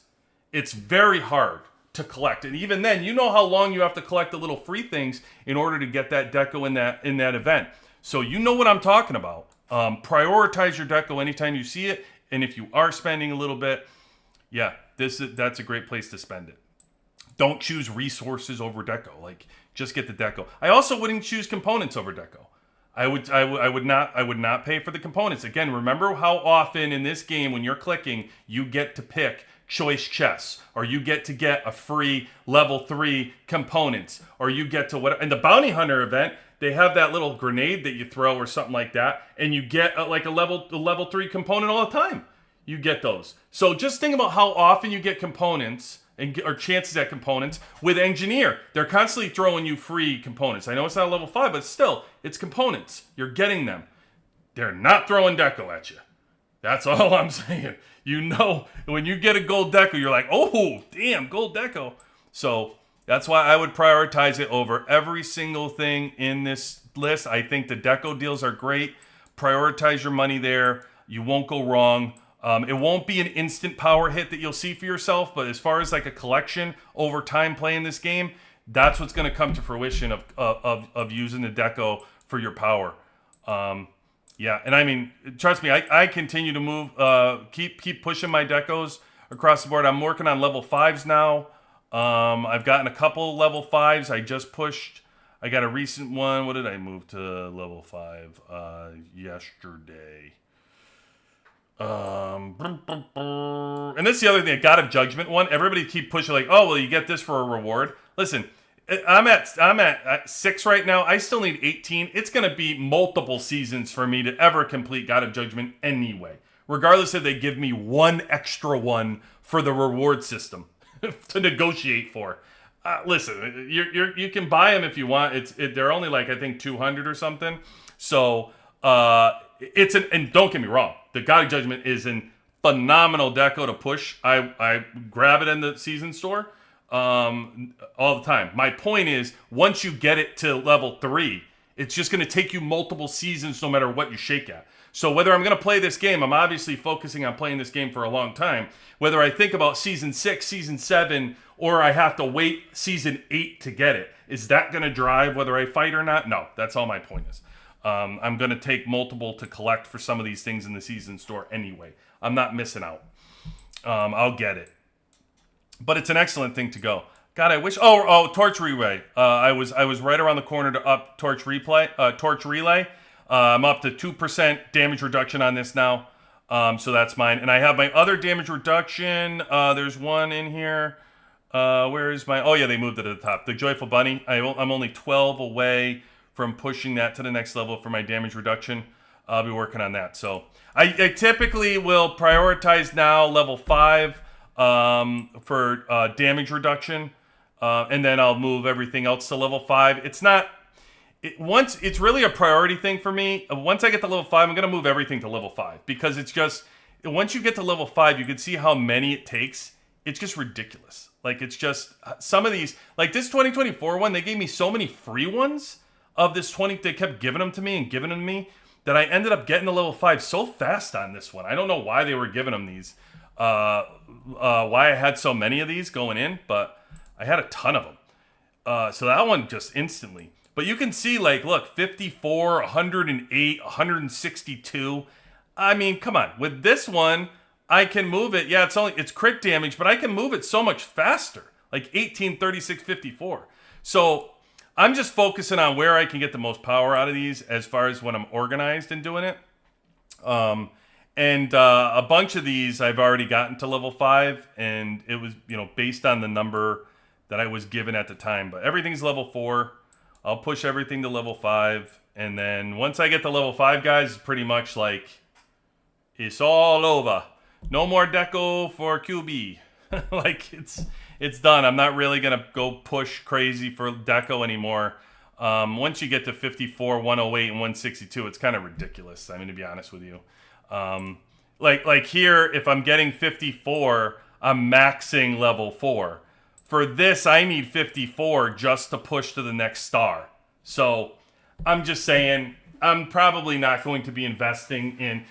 S1: it's very hard to collect. And even then, you know how long you have to collect the little free things in order to get that Deco in that event. So you know what I'm talking about. Prioritize your Deco anytime you see it. And if you are spending a little bit, yeah, that's a great place to spend it. Don't choose resources over Deco. Like, just get the Deco. I also wouldn't choose components over Deco. I would not pay for the components. Again, remember how often in this game when you're clicking, you get to pick choice chests, or you get to get a free level 3 components, or you get to what in the bounty hunter event, they have that little grenade that you throw or something like that, and you get a level 3 component all the time. You get those. So just think about how often you get components or chances at components with engineer. They're constantly throwing you free components. I know it's not a level 5, but still, it's components. You're getting them. They're not throwing Deco at you. That's all I'm saying. You know, when you get a gold Deco, you're like, oh, damn, gold Deco. So that's why I would prioritize it over every single thing in this list. I think the Deco deals are great. Prioritize your money there. You won't go wrong. It won't be an instant power hit that you'll see for yourself, but as far as like a collection over time playing this game, that's what's going to come to fruition of using the Deco for your power. Yeah, and I mean, trust me, I continue to move, keep pushing my Decos across the board. I'm working on level 5s now. I've gotten a couple level 5s. I just pushed. I got a recent one. What did I move to level 5 yesterday? And this is the other thing, a God of Judgment one. Everybody keep pushing like, oh, well, you get this for a reward. Listen, I'm at 6 right now. I still need 18. It's going to be multiple seasons for me to ever complete God of Judgment anyway. Regardless if they give me one extra one for the reward system to negotiate for. Listen, you can buy them if you want. They're only like, I think 200 or something. So and don't get me wrong, the God of Judgment is an phenomenal Deco to push. I grab it in the season store all the time. My point is, once you get it to level 3, it's just going to take you multiple seasons no matter what you shake at. So whether I'm going to play this game, I'm obviously focusing on playing this game for a long time. Whether I think about season 6, season 7, or I have to wait season 8 to get it, is that going to drive whether I fight or not? No, that's all my point is. I'm going to take multiple to collect for some of these things in the season store anyway. I'm not missing out. I'll get it. But it's an excellent thing to go. God, I wish... Oh, Torch Relay. I was right around the corner to up Torch Relay. I'm up to 2% damage reduction on this now. So that's mine. And I have my other damage reduction. There's one in here. Where is my... Oh, yeah, they moved it to the top. The Joyful Bunny. I'm only 12 away from pushing that to the next level for my damage reduction. I'll be working on that. So I typically will prioritize now level 5 for damage reduction. And then I'll move everything else to level 5. It's really a priority thing for me. Once I get to level 5, I'm going to move everything to level 5. Because it's just, once you get to level 5, you can see how many it takes. It's just ridiculous. Like, it's just, some of these, like this 2024 one, they gave me so many free ones of this 20, they kept giving them to me, that I ended up getting to level 5 so fast on this one. I don't know why they were giving them these, why I had so many of these going in, but I had a ton of them. So that one just instantly. But you can see, like, look, 54, 108, 162. I mean, come on. With this one, I can move it. Yeah, it's crit damage, but I can move it so much faster. Like 18, 36, 54. So I'm just focusing on where I can get the most power out of these as far as when I'm organized and doing it. And a bunch of these I've already gotten to level 5, and it was, based on the number that I was given at the time. But everything's level 4. I'll push everything to level 5. And then once I get to level 5, guys, it's pretty much like it's all over. No more Deco for QB. Like, It's done. I'm not really gonna go push crazy for deco anymore. Once you get to 54, 108, and 162, it's kind of ridiculous. I mean, to be honest with you, like here, if I'm getting 54, I'm maxing level 4. For this, I need 54 just to push to the next star. So I'm just saying, I'm probably not going to be investing in.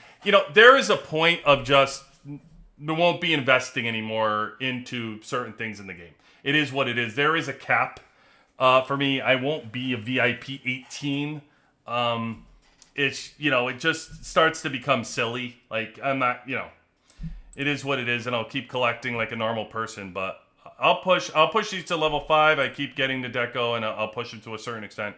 S1: There is a point of just we won't be investing anymore into certain things in the game. It is what it is. There is a cap for me. I won't be a VIP 18. It just starts to become silly. Like, I'm not, it is what it is, and I'll keep collecting like a normal person. But I'll push these to level 5. I keep getting the deco, and I'll push them to a certain extent,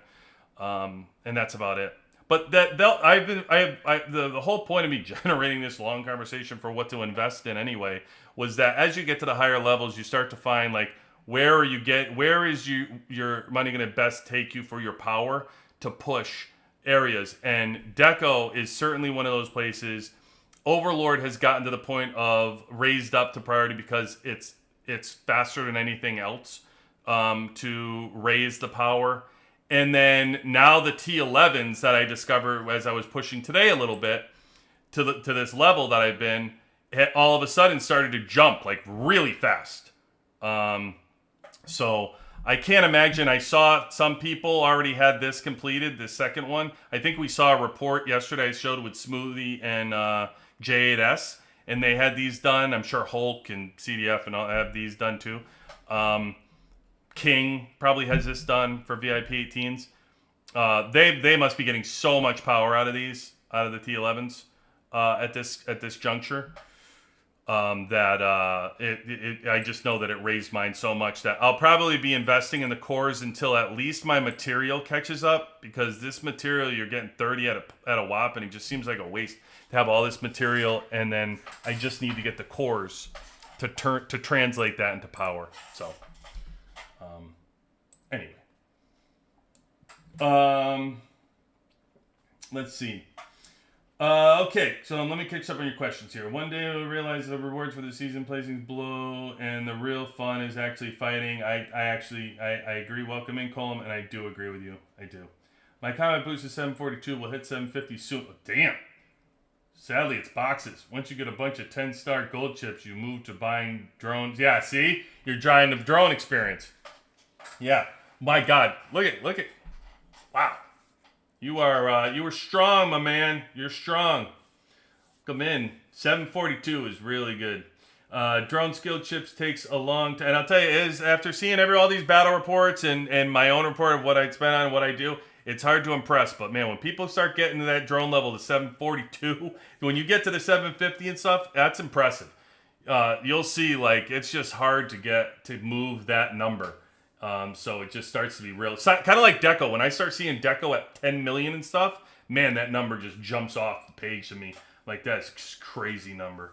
S1: and that's about it. But the whole point of me generating this long conversation for what to invest in anyway was that as you get to the higher levels, you start to find like where is your money going to best take you for your power to push areas, and deco is certainly one of those places. Overlord has gotten to the point of raised up to priority because it's faster than anything else to raise the power. And then now the T11s that I discovered as I was pushing today a little bit to this level that I've been, all of a sudden started to jump like really fast. So I can't imagine. I saw some people already had this completed, this second one. I think we saw a report yesterday I showed with Smoothie and J8S, and they had these done. I'm sure Hulk and CDF and all have these done too. King probably has this done for VIP 18s. They must be getting so much power out of the T11s at this juncture that I just know that it raised mine so much that I'll probably be investing in the cores until at least my material catches up, because this material you're getting 30 at a whop, and it just seems like a waste to have all this material, and then I just need to get the cores to translate that into power. So. Anyway, let's see. Okay, so let me catch up on your questions here. One day we'll realize the rewards for the season placings blow, and the real fun is actually fighting. I agree. Welcome in, Colm, and I do agree with you. I do. My comment boost is 742. Will hit 750 soon. Oh, damn. Sadly, it's boxes. Once you get a bunch of 10-star gold chips, you move to buying drones. Yeah, see? You're trying the drone experience. Yeah. My God. Look at. Wow. You were strong, my man. You're strong. Come in. 742 is really good. Drone skill chips takes a long time. And I'll tell you, is after seeing all these battle reports and my own report of what I'd spent on and what I do, it's hard to impress. But man, when people start getting to that drone level to 742, when you get to the 750 and stuff, that's impressive. You'll see, like, it's just hard to move that number. So it just starts to be real. It's kind of like deco. When I start seeing deco at 10 million and stuff, man, that number just jumps off the page to me. Like, that's a crazy number.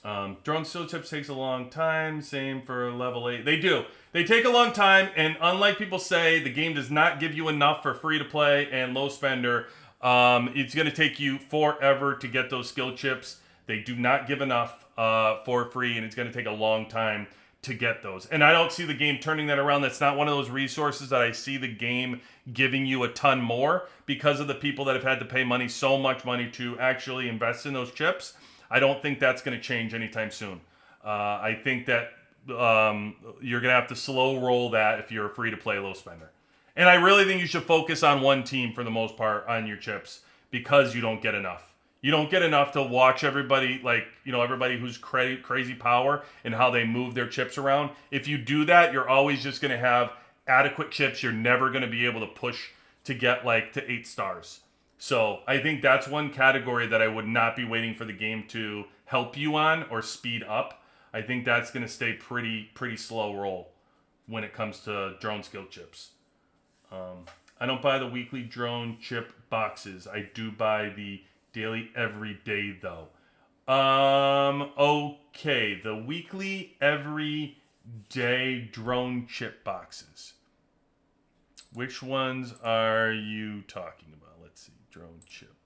S1: Drone skill chips takes a long time. Same for level 8. They do. They take a long time, and unlike people say, the game does not give you enough for free to play and low spender. It's going to take you forever to get those skill chips. They do not give enough for free, and it's going to take a long time to get those. And I don't see the game turning that around. That's not one of those resources that I see the game giving you a ton more because of the people that have had to pay money, so much money to actually invest in those chips. I don't think that's going to change anytime soon. I think that you're going to have to slow roll that if you're a free-to-play low spender. And I really think you should focus on one team for the most part on your chips because you don't get enough. You don't get enough to watch everybody, everybody who's crazy power and how they move their chips around. If you do that, you're always just going to have adequate chips. You're never going to be able to push to get to 8 stars. So I think that's one category that I would not be waiting for the game to help you on or speed up. I think that's going to stay pretty slow roll when it comes to drone skill chips. I don't buy the weekly drone chip boxes. I do buy the daily everyday though. Okay, the weekly everyday drone chip boxes. Which ones are you talking about? Let's see, drone chip.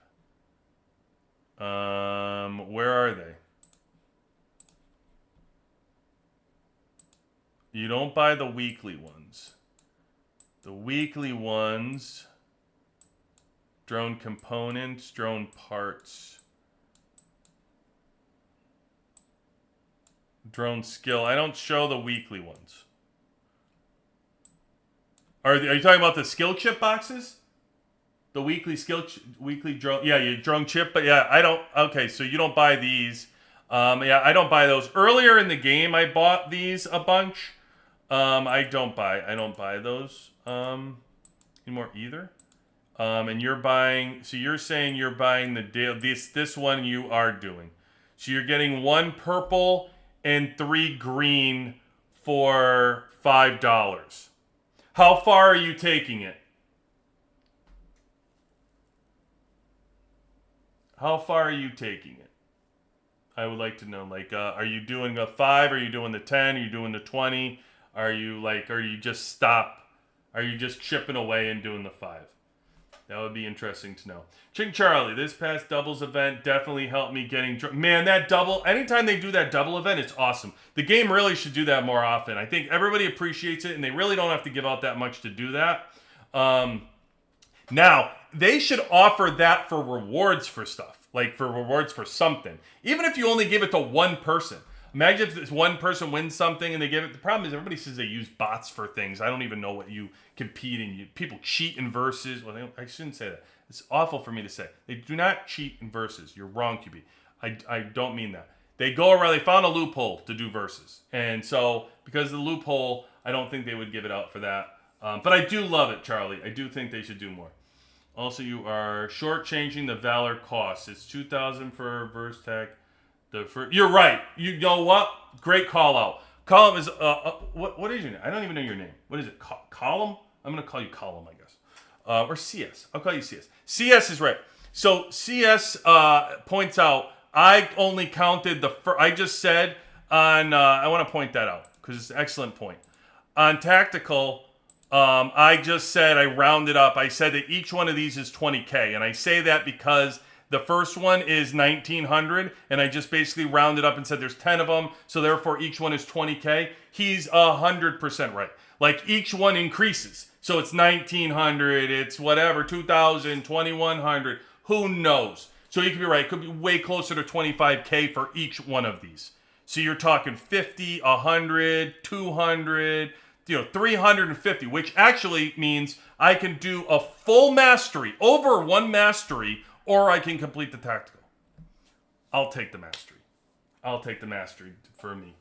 S1: Where are they? You don't buy the weekly ones. The weekly ones, drone components, drone parts, drone skill. I don't show the weekly ones. Are you talking about the skill chip boxes? The weekly weekly drone, yeah, your drone chip, but yeah, I don't. Okay, so you don't buy these. Yeah, I don't buy those. Earlier in the game, I bought these a bunch. I don't buy those anymore either. And you're buying. So you're saying you're buying this one you are doing. So you're getting 1 purple and 3 green for $5. How far are you taking it? How far are you taking it? I would like to know. Like, are you doing a 5? Are you doing the 10? Are you doing the 20? Are you just stop? Are you just chipping away and doing the 5? That would be interesting to know. Ching Charlie, this past doubles event definitely helped me getting... Man, that double... Anytime they do that double event, it's awesome. The game really should do that more often. I think everybody appreciates it, and they really don't have to give out that much to do that. Now, they should offer that for rewards for stuff. Like, for rewards for something. Even if you only give it to one person. Imagine if this one person wins something and they give it... The problem is everybody says they use bots for things. I don't even know what you compete in. People cheat in versus. Well, I shouldn't say that. It's awful for me to say. They do not cheat in versus. You're wrong, QB. I don't mean that. They go around... They found a loophole to do versus. And so, because of the loophole, I don't think they would give it out for that. But I do love it, Charlie. I do think they should do more. Also, you are shortchanging the Valor cost. It's $2,000 for Verse Tech. You're right. You know what? Great call out. Column is what is your name? I don't even know your name. What is it? Column? I'm gonna call you Column, I guess. Or CS. I'll call you CS. CS is right. So CS points out I only counted the first. I just said on. I want to point that out because it's an excellent point. On tactical. I just said I rounded up. I said that each one of these is 20K, and I say that because the first one is 1900, and I just basically rounded up and said there's 10 of them, so therefore each one is 20K. He's 100% right. Like each one increases, so it's 1900, it's whatever, 2000, 2100, who knows? So you could be right. It could be way closer to 25K for each one of these. So you're talking 50, 100, 200. 350, which actually means I can do a full mastery, over one mastery, or I can complete the tactical. I'll take the mastery. I'll take the mastery for me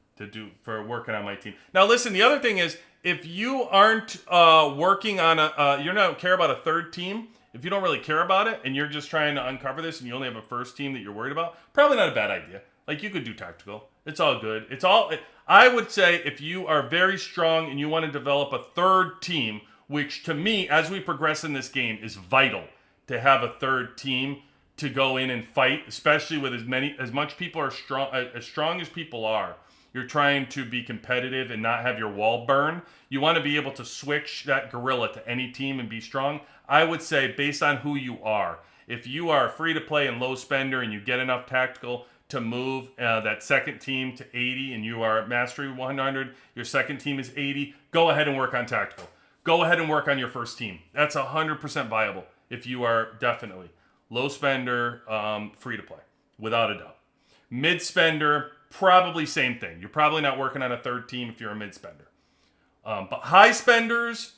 S1: for working on my team. Now, listen, the other thing is, if you aren't working on you don't care about a third team, if you don't really care about it, and you're just trying to uncover this, and you only have a first team that you're worried about, probably not a bad idea. Like, you could do tactical. It's all good. I would say if you are very strong and you want to develop a third team, which to me, as we progress in this game, is vital to have a third team to go in and fight, especially with as much people are strong, as strong as people are. You're trying to be competitive and not have your wall burn. You want to be able to switch that gorilla to any team and be strong. I would say, based on who you are, if you are free to play and low spender and you get enough tactical to move that second team to 80 and you are at mastery 100, your second team is 80, go ahead and work on tactical. Go ahead and work on your first team. That's 100% viable if you are definitely low spender, free to play, without a doubt. Mid spender, probably same thing. You're probably not working on a third team if you're a mid spender. But high spenders,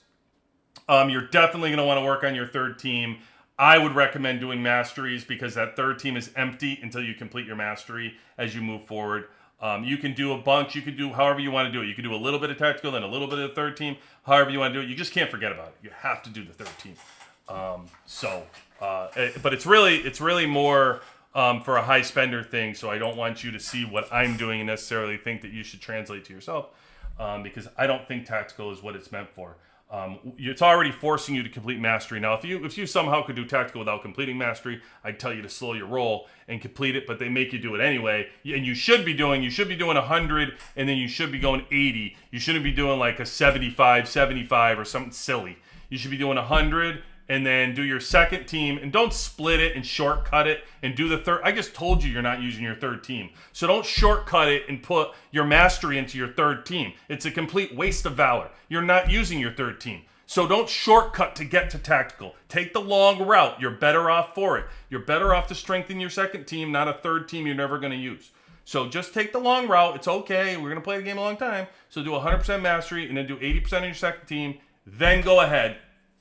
S1: you're definitely going to want to work on your third team. I would recommend doing masteries because that third team is empty until you complete your mastery as you move forward. You can do a bunch. You can do however you want to do it. You can do a little bit of tactical, then a little bit of the third team. However you want to do it. You just can't forget about it. You have to do the third team. But it's really more for a high spender thing. So I don't want you to see what I'm doing and necessarily think that you should translate to yourself because I don't think tactical is what it's meant for. It's already forcing you to complete mastery. Now, if you somehow could do tactical without completing mastery, I'd tell you to slow your roll and complete it, but they make you do it anyway. And you should be doing 100, and then you should be going 80. You shouldn't be doing like a 75 or something silly. You should be doing 100, and then do your second team, and don't split it and shortcut it and do the third. I just told you you're not using your third team. So don't shortcut it and put your mastery into your third team. It's a complete waste of valor. You're not using your third team. So don't shortcut to get to tactical. Take the long route. You're better off for it. You're better off to strengthen your second team, not a third team you're never going to use. So just take the long route. It's okay. We're going to play the game a long time. So do 100% mastery and then do 80% of your second team. Then go ahead.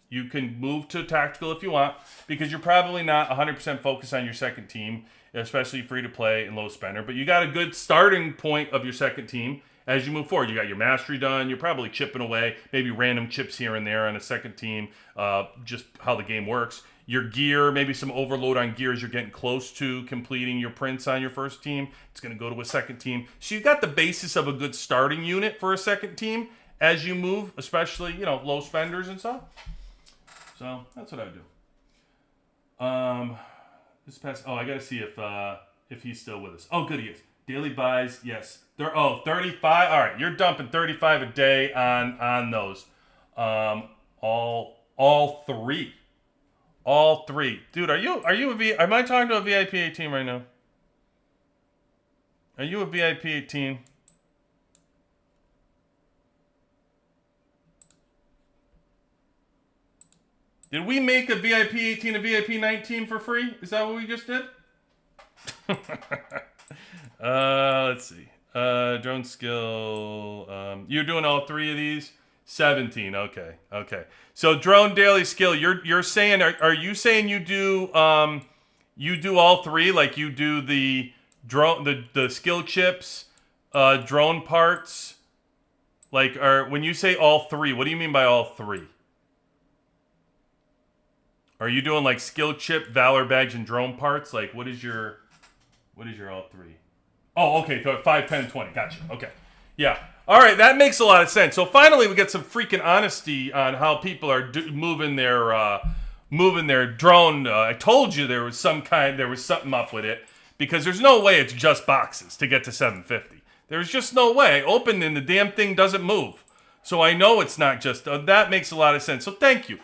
S1: You can move to tactical if you want, because you're probably not 100% focused on your second team, especially free to play and low spender. But you got a good starting point of your second team as you move forward. You got your mastery done. You're probably chipping away, maybe random chips here and there on a second team, just how the game works. Your gear, maybe some overload on gear as you're getting close to completing your prints on your first team. It's going to go to a second team. So you got the basis of a good starting unit for a second team as you move, especially, low spenders and stuff. So that's what I would do. This past. Oh, I gotta see if he's still with us. Oh, good, he is. Daily buys, yes. 35. All right, you're dumping 35 a day on those. All three. Dude, am I talking to a VIP 18 right now? Are you a VIP 18? Did we make a VIP 18 a VIP 19 for free? Is that what we just did? Let's see. Drone skill. You're doing all three of these? 17. Okay. So drone daily skill. You're saying? Are you saying you do all three? Like you do the drone, the skill chips, drone parts. Like, when you say all three, what do you mean by all three? Are you doing like skill chip, valor badge, and drone parts? Like, what is your all three? Oh, okay, so 5, 10, and 20. Gotcha. Okay. Yeah. All right, that makes a lot of sense. So finally, we get some freaking honesty on how people are moving their drone. I told you there was something up with it, because there's no way it's just boxes to get to 750. There's just no way. I opened and the damn thing doesn't move. So I know it's not just that makes a lot of sense. So thank you,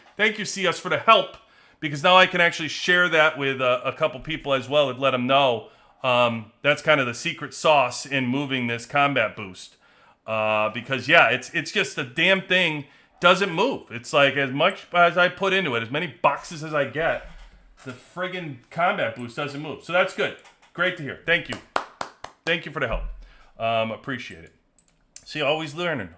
S1: CS, for the help. Because now I can actually share that with a couple people as well and let them know that's kind of the secret sauce in moving this combat boost. Because, yeah, it's just the damn thing doesn't move. It's like as much as I put into it, as many boxes as I get, the friggin' combat boost doesn't move. So that's good. Great to hear. Thank you. Thank you for the help. Appreciate it. See, always learning.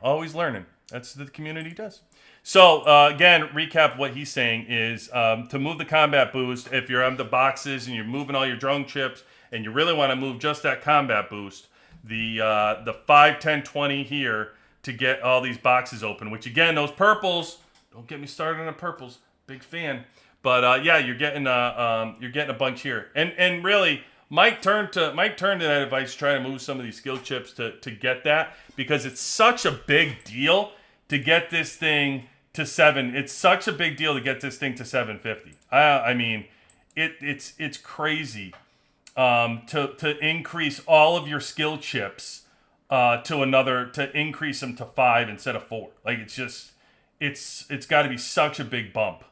S1: That's what the community does. So, again, recap what he's saying is to move the combat boost, if you're on the boxes and you're moving all your drone chips and you really want to move just that combat boost, the 5, 10, 20 here to get all these boxes open, which, again, those purples, don't get me started on the purples, big fan. But, yeah, you're getting a bunch here. And really, Mike turned to that advice to try to move some of these skill chips to get that, because it's such a big deal to get this thing to 7. It's such a big deal to get this thing to 750. I mean, it's crazy to increase all of your skill chips to increase them to 5 instead of 4. Like, it's got to be such a big bump.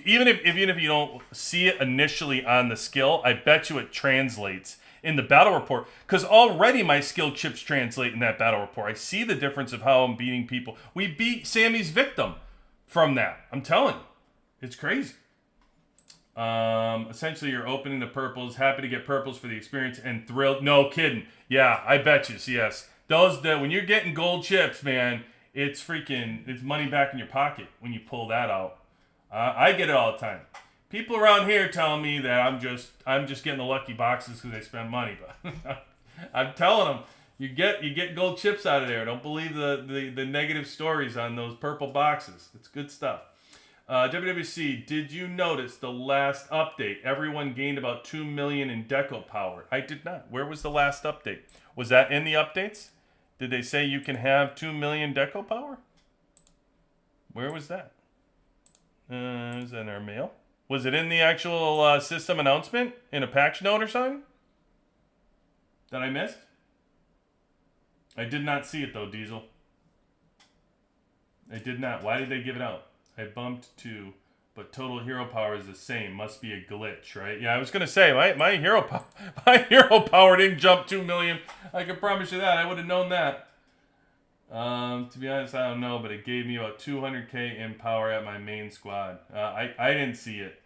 S1: Even if you don't see it initially on the skill, I bet you it translates in the battle report, because already my skill chips translate in that battle report. I see the difference of how I'm beating people. We beat Sammy's victim from that. I'm telling you, it's crazy. Essentially, you're opening the purples, happy to get purples for the experience, and thrilled. No kidding. Yeah, I bet you. Yes, when you're getting gold chips, man, it's money back in your pocket when you pull that out. I get it all the time. People around here telling me that I'm just getting the lucky boxes because they spend money, but I'm telling them you get gold chips out of there. Don't believe the negative stories on those purple boxes. It's good stuff. WWC, did you notice the last update? Everyone gained about 2 million in deco power. I did not. Where was the last update? Was that in the updates? Did they say you can have 2 million deco power? Where was that? Is that in our mail? Was it in the actual system announcement? In a patch note or something? That I missed? I did not see it though, Diesel. I did not. Why did they give it out? I bumped to but total hero power is the same. Must be a glitch, right? Yeah, I was gonna say my hero my hero power didn't jump 2 million. I can promise you that. I would have known that. To be honest, I don't know, but it gave me about 200k in power at my main squad. I didn't see it.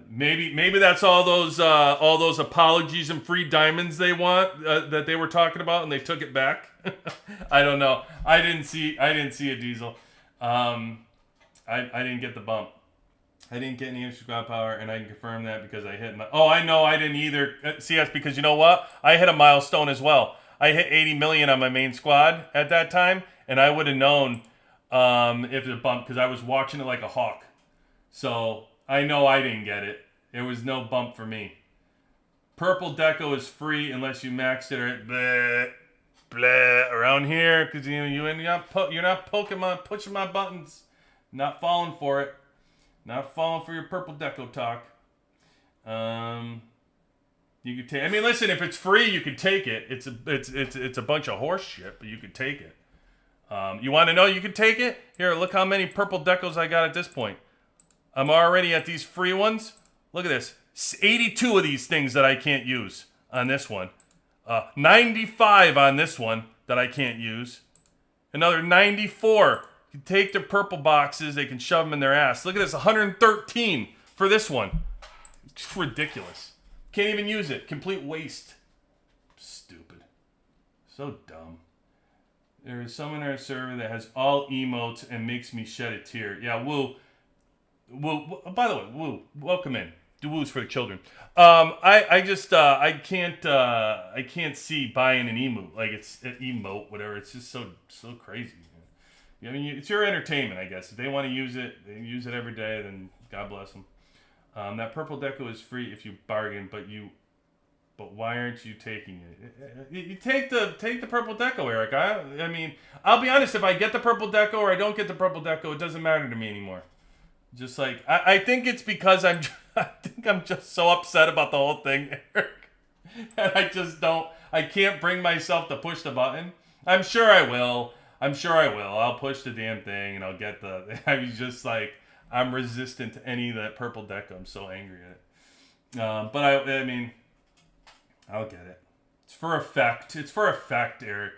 S1: Maybe that's all those apologies and free diamonds they want that they were talking about, and they took it back. I don't know. I didn't see a Diesel. I didn't get the bump. I didn't get any extra squad power, and I can confirm that because I hit my. Oh, I know I didn't either. CS, because you know what? I hit a milestone as well. I hit 80 million on my main squad at that time, and I would have known if it bumped because I was watching it like a hawk. So I know I didn't get it. There was no bump for me. Purple Deco is free unless you maxed it or bleh, bleh, around here because you're not Pokemon pushing my buttons. Not falling for it. Not falling for your Purple Deco talk. You could take. I mean, listen. If it's free, you can take it. It's a bunch of horse shit, but you could take it. You want to know? You could take it. Here, look how many Purple Decos I got at this point. I'm already at these free ones. Look at this. 82 of these things that I can't use on this one. 95 on this one that I can't use. Another 94. You can take their purple boxes. They can shove them in their ass. Look at this. 113 for this one. It's ridiculous. Can't even use it. Complete waste. Stupid. So dumb. There is someone in our server that has all emotes and makes me shed a tear. Yeah, Woo. Woo. By the way, Woo, welcome in. Do Woos for the children. I can't see buying an emote. Like, it's an emote, whatever. It's just so crazy. I mean, it's your entertainment, I guess. If they want to use it, they use it every day, then God bless them. That Purple Deco is free if you bargain, but why aren't you taking it? You take the Purple Deco, Eric. I mean, I'll be honest. If I get the Purple Deco or I don't get the Purple Deco, it doesn't matter to me anymore. Just like I think it's because I think I'm just so upset about the whole thing, Eric, and I can't bring myself to push the button. I'm sure I will. I'll push the damn thing and I'll get the. I'm just like. I'm resistant to any of that Purple Deco. I'm so angry at it. But I mean, I'll get it. It's for effect. Eric.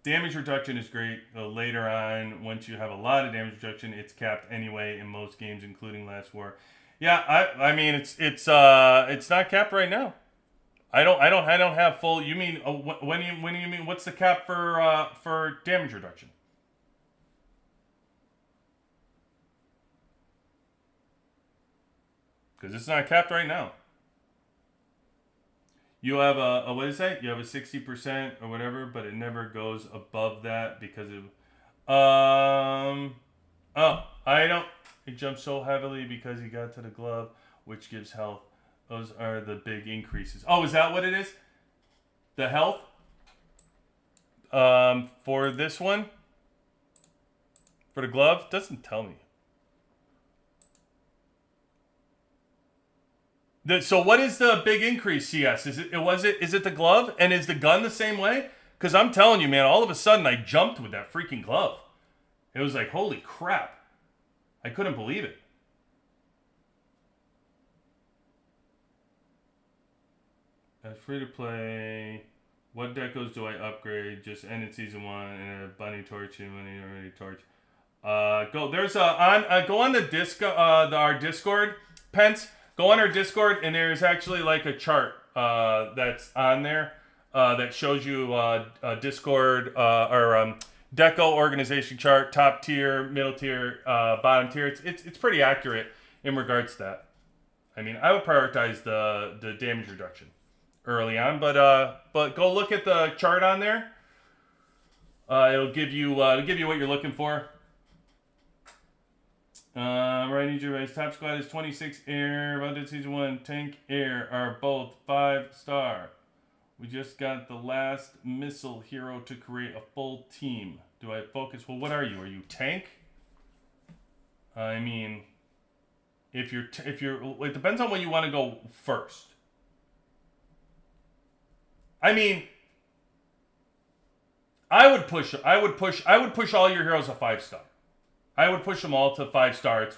S1: Damage reduction is great. Later on, once you have a lot of damage reduction, it's capped anyway in most games, including Last War. Yeah, I mean, it's not capped right now. I don't have full. You mean when do you mean what's the cap for damage reduction? Because it's not capped right now. You have a what is that? You have a 60% or whatever, but it never goes above that because of I don't. It jumped so heavily because he got to the glove, which gives health. Those are the big increases. Oh, is that what it is? The health? For this one? For the glove? Doesn't tell me. So what is the big increase, CS? Is it the glove? And is the gun the same way? Because I'm telling you, man, all of a sudden I jumped with that freaking glove. It was like, holy crap. I couldn't believe it. As free to play, what decos do I upgrade? Just ended season 1 and a bunny torch and bunny already torch. Go on the our Discord, Pence. Go on our Discord, and there's actually like a chart that's on there that shows you Discord or Deco organization chart, top tier, middle tier, bottom tier. It's pretty accurate in regards to that. I mean, I would prioritize the damage reduction early on, but go look at the chart on there. It'll give you what you're looking for. Right, need your race. Top squad is 26 air. Rounded season 1, tank, air are both 5-star. We just got the last missile hero to create a full team. Do I focus? Well, what are you? Are you tank? I mean, if you're, it depends on what you want to go first. I mean, I would push all your heroes a 5-star. I would push them all to 5-star.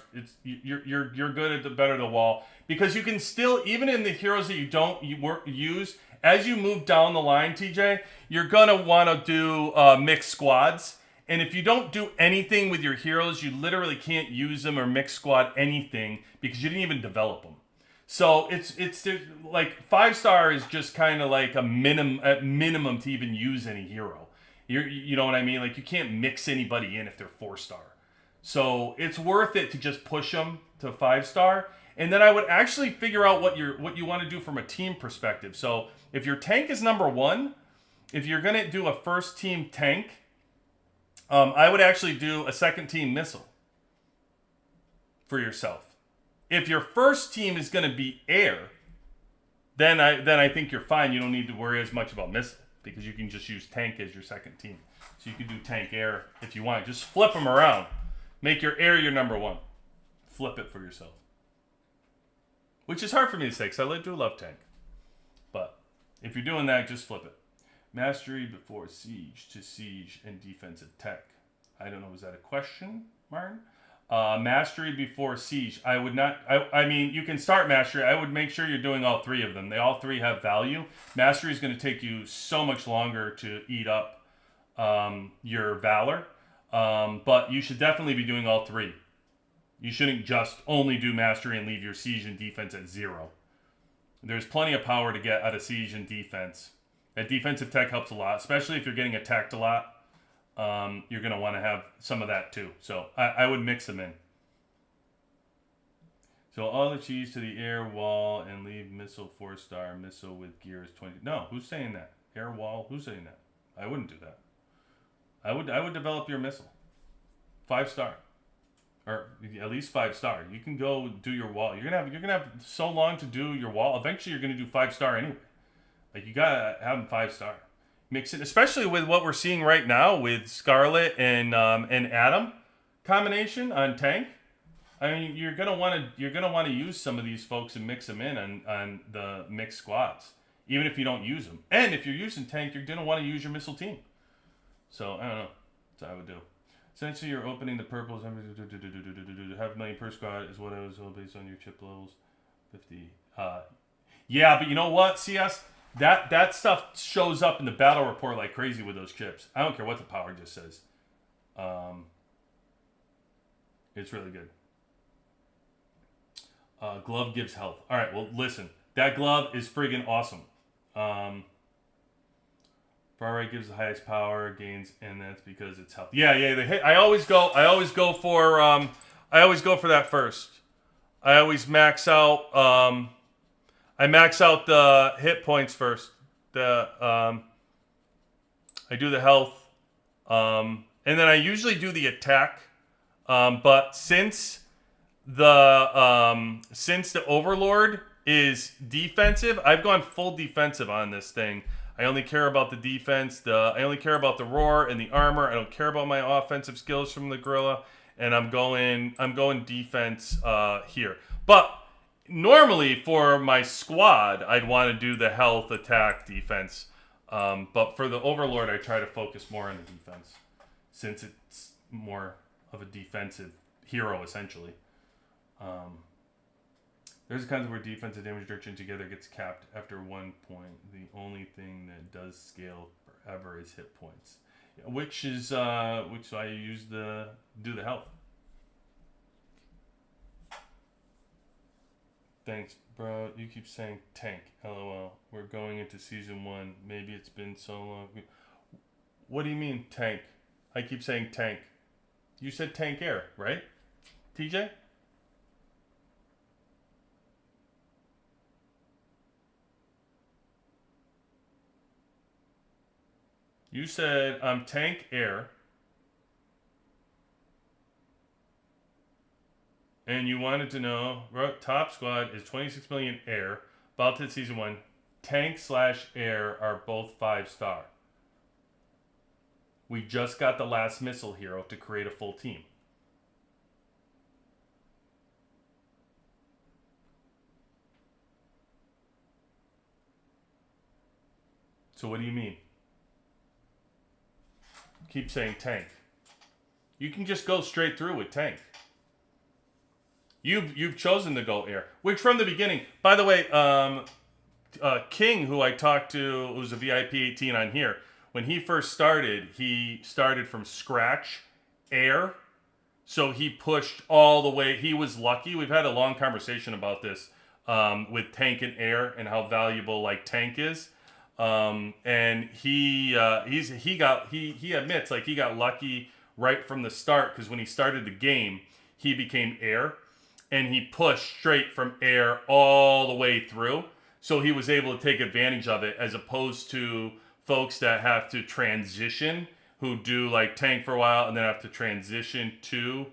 S1: You're good at the better the wall, because you can still, even in the heroes that you use, as you move down the line, TJ, you're gonna want to do mixed squads. And if you don't do anything with your heroes, you literally can't use them or mix squad anything because you didn't even develop them. So it's like 5-star is just kind of like a minimum to even use any hero. You know what I mean? Like, you can't mix anybody in if they're 4-star. So it's worth it to just push them to 5-star. And then I would actually figure out what you want to do from a team perspective. So if your tank is number 1, if you're gonna do a first team tank, I would actually do a second team missile for yourself. If your first team is going to be air, then I think you're fine. You don't need to worry as much about missile, because you can just use tank as your second team. So you can do tank air if you want. Just flip them around. Make your air your number 1. Flip it for yourself. Which is hard for me to say because I do love tank. But if you're doing that, just flip it. Mastery before siege to siege and defensive tech. I don't know, is that a question, Martin? Mastery before siege. I would not. I mean, you can start mastery. I would make sure you're doing all 3 of them. They all 3 have value. Mastery is going to take you so much longer to eat up your valor, but you should definitely be doing all 3. You shouldn't just only do mastery and leave your siege and defense at 0. There's plenty of power to get out of siege and defense. That defensive tech helps a lot, especially if you're getting attacked a lot. You're going to want to have some of that too. So I would mix them in. So all the cheese to the air wall and leave missile 4-star, missile with gears 20. No, who's saying that? Air wall, who's saying that? I wouldn't do that. I would develop your missile. 5-star. Or at least 5-star. You can go do your wall. You're gonna have so long to do your wall. Eventually you're gonna do 5-star anyway. Like, you gotta have them 5-star. Mix it, especially with what we're seeing right now with Scarlet and Adam combination on tank. I mean, you're gonna want to use some of these folks and mix them in on the mixed squads, even if you don't use them. And if you're using tank, you're gonna want to use your missile team. So I don't know. That's what I would do. Essentially, you're opening the purples. Half a million per squad is what I was based on your chip levels. 50. Yeah, but you know what, CS? That stuff shows up in the battle report like crazy with those chips. I don't care what the power just says. It's really good. Glove gives health. All right, well, listen. That glove is friggin' awesome. Far right gives the highest power gains, and that's because it's health. Yeah. I always go for that first. I always max out. I max out the hit points first. I do the health, and then I usually do the attack. But since the Overlord is defensive, I've gone full defensive on this thing. I only care about the defense. I only care about the roar and the armor. I don't care about my offensive skills from the gorilla, and I'm going defense here. But normally for my squad, I'd want to do the health, attack, defense. But for the Overlord, I try to focus more on the defense, since it's more of a defensive hero, essentially. There's a kinds where defense and damage reduction together gets capped after 1 point. The only thing that does scale forever is hit points, which I use do the health. Thanks, bro. You keep saying tank. LOL. We're going into season 1. Maybe it's been so long. What do you mean tank? I keep saying tank. You said tank air, right? TJ? You said I'm tank air. And you wanted to know, top squad is 26 million air. Baltic season 1. Tank/air are both 5-star. We just got the last missile hero to create a full team. So what do you mean? keep saying tank. You can just go straight through with tank. You've chosen to go air, which from the beginning. By the way, King, who I talked to, who's a VIP 18 on here, when he first started, he started from scratch, air. So he pushed all the way. He was lucky. We've had a long conversation about this with tank and air and how valuable like tank is. And he admits like he got lucky right from the start, because when he started the game, he became air. And he pushed straight from air all the way through. So he was able to take advantage of it, as opposed to folks that have to transition, who do like tank for a while and then have to transition to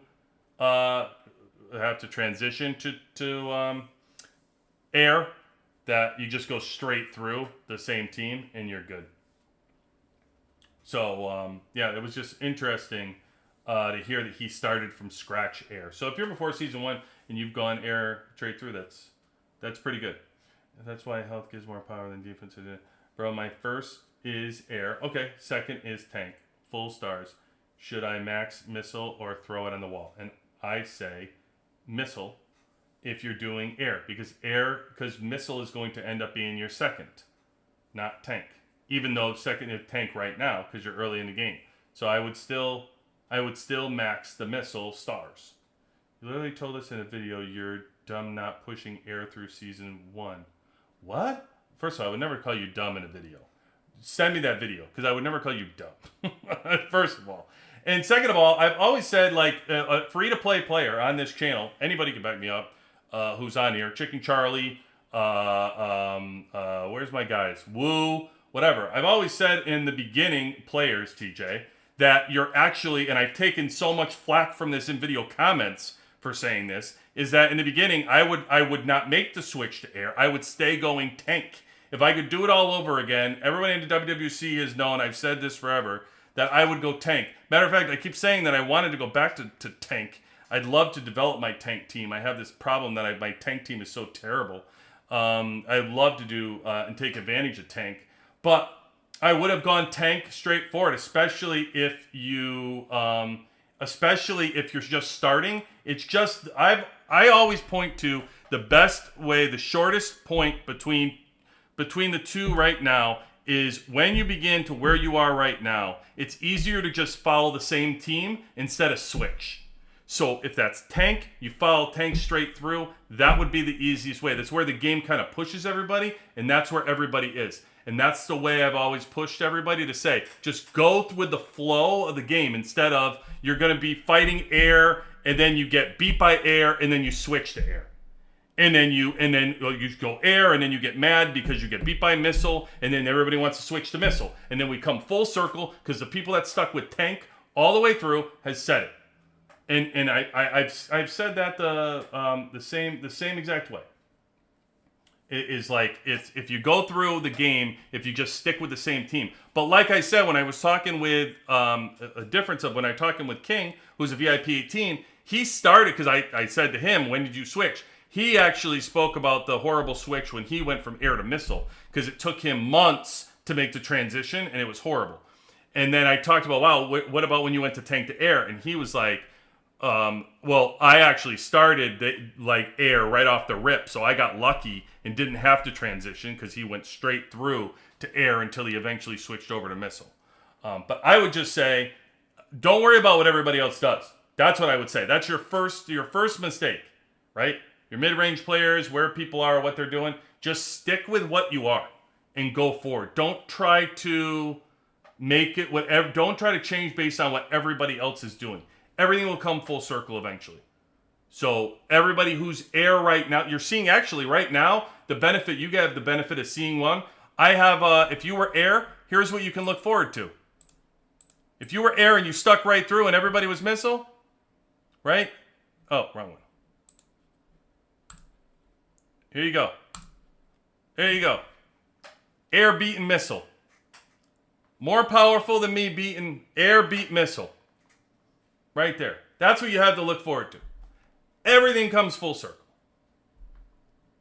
S1: air, that you just go straight through the same team and you're good. So yeah, it was just interesting to hear that he started from scratch air. So if you're before season 1 and you've gone air straight through, that's pretty good. That's why health gives more power than defense. Bro, my first is air. Okay, second is tank. Full stars. Should I max missile or throw it on the wall? And I say missile if you're doing air, because missile is going to end up being your second, not tank. Even though second is tank right now because you're early in the game. So I would still max the missile stars. You literally told us in a video you're dumb not pushing air through season 1. What? First of all, I would never call you dumb in a video. Send me that video, because I would never call you dumb. First of all. And second of all, I've always said, like, a free-to-play player on this channel, anybody can back me up, who's on here, Chicken Charlie, where's my guys? Woo, whatever. I've always said in the beginning, players, TJ, that you're actually, and I've taken so much flack from this in video comments for saying this, is that in the beginning, I would not make the switch to air. I would stay going tank. If I could do it all over again, everyone in the WWC has known, I've said this forever, that I would go tank. Matter of fact, I keep saying that I wanted to go back to tank. I'd love to develop my tank team. I have this problem that my tank team is so terrible. I'd love to do and take advantage of tank. But I would have gone tank straight forward, especially if you're just starting. It's just, I always point to the best way, the shortest point between the two right now is when you begin to where you are right now, it's easier to just follow the same team instead of switch. So if that's tank, you follow tank straight through. That would be the easiest way. That's where the game kind of pushes everybody, and that's where everybody is. And that's the way I've always pushed everybody to say, just go with the flow of the game instead of you're going to be fighting air and then you get beat by air and then you switch to air. And then you go air and then you get mad because you get beat by missile and then everybody wants to switch to missile. And then we come full circle because the people that stuck with tank all the way through has said it. And I've said that the same exact way. It is like it's if you go through the game, if you just stick with the same team. But like I said, when I was talking with a difference of when I talking with King, who's a VIP 18, he started because I said to him, when did you switch? He actually spoke about the horrible switch when he went from air to missile because it took him months to make the transition and it was horrible. And then I talked about, wow, what about when you went to tank to air? And he was like, well, I actually started like air right off the rip, so I got lucky and didn't have to transition because he went straight through to air until he eventually switched over to missile. But I would just say, don't worry about what everybody else does. That's what I would say. That's your first mistake, right? Your mid-range players, where people are, what they're doing, just stick with what you are and go forward. Don't try to make it whatever. Don't try to change based on what everybody else is doing. Everything will come full circle eventually. So everybody who's air right now, you're seeing actually right now, the benefit, you have the benefit of seeing one. I have, if you were air, here's what you can look forward to. If you were air and you stuck right through and everybody was missile, right? Oh, wrong one. Here you go. There you go. Air beating missile. More powerful than me beating air beat missile. Right there. That's what you have to look forward to. Everything comes full circle.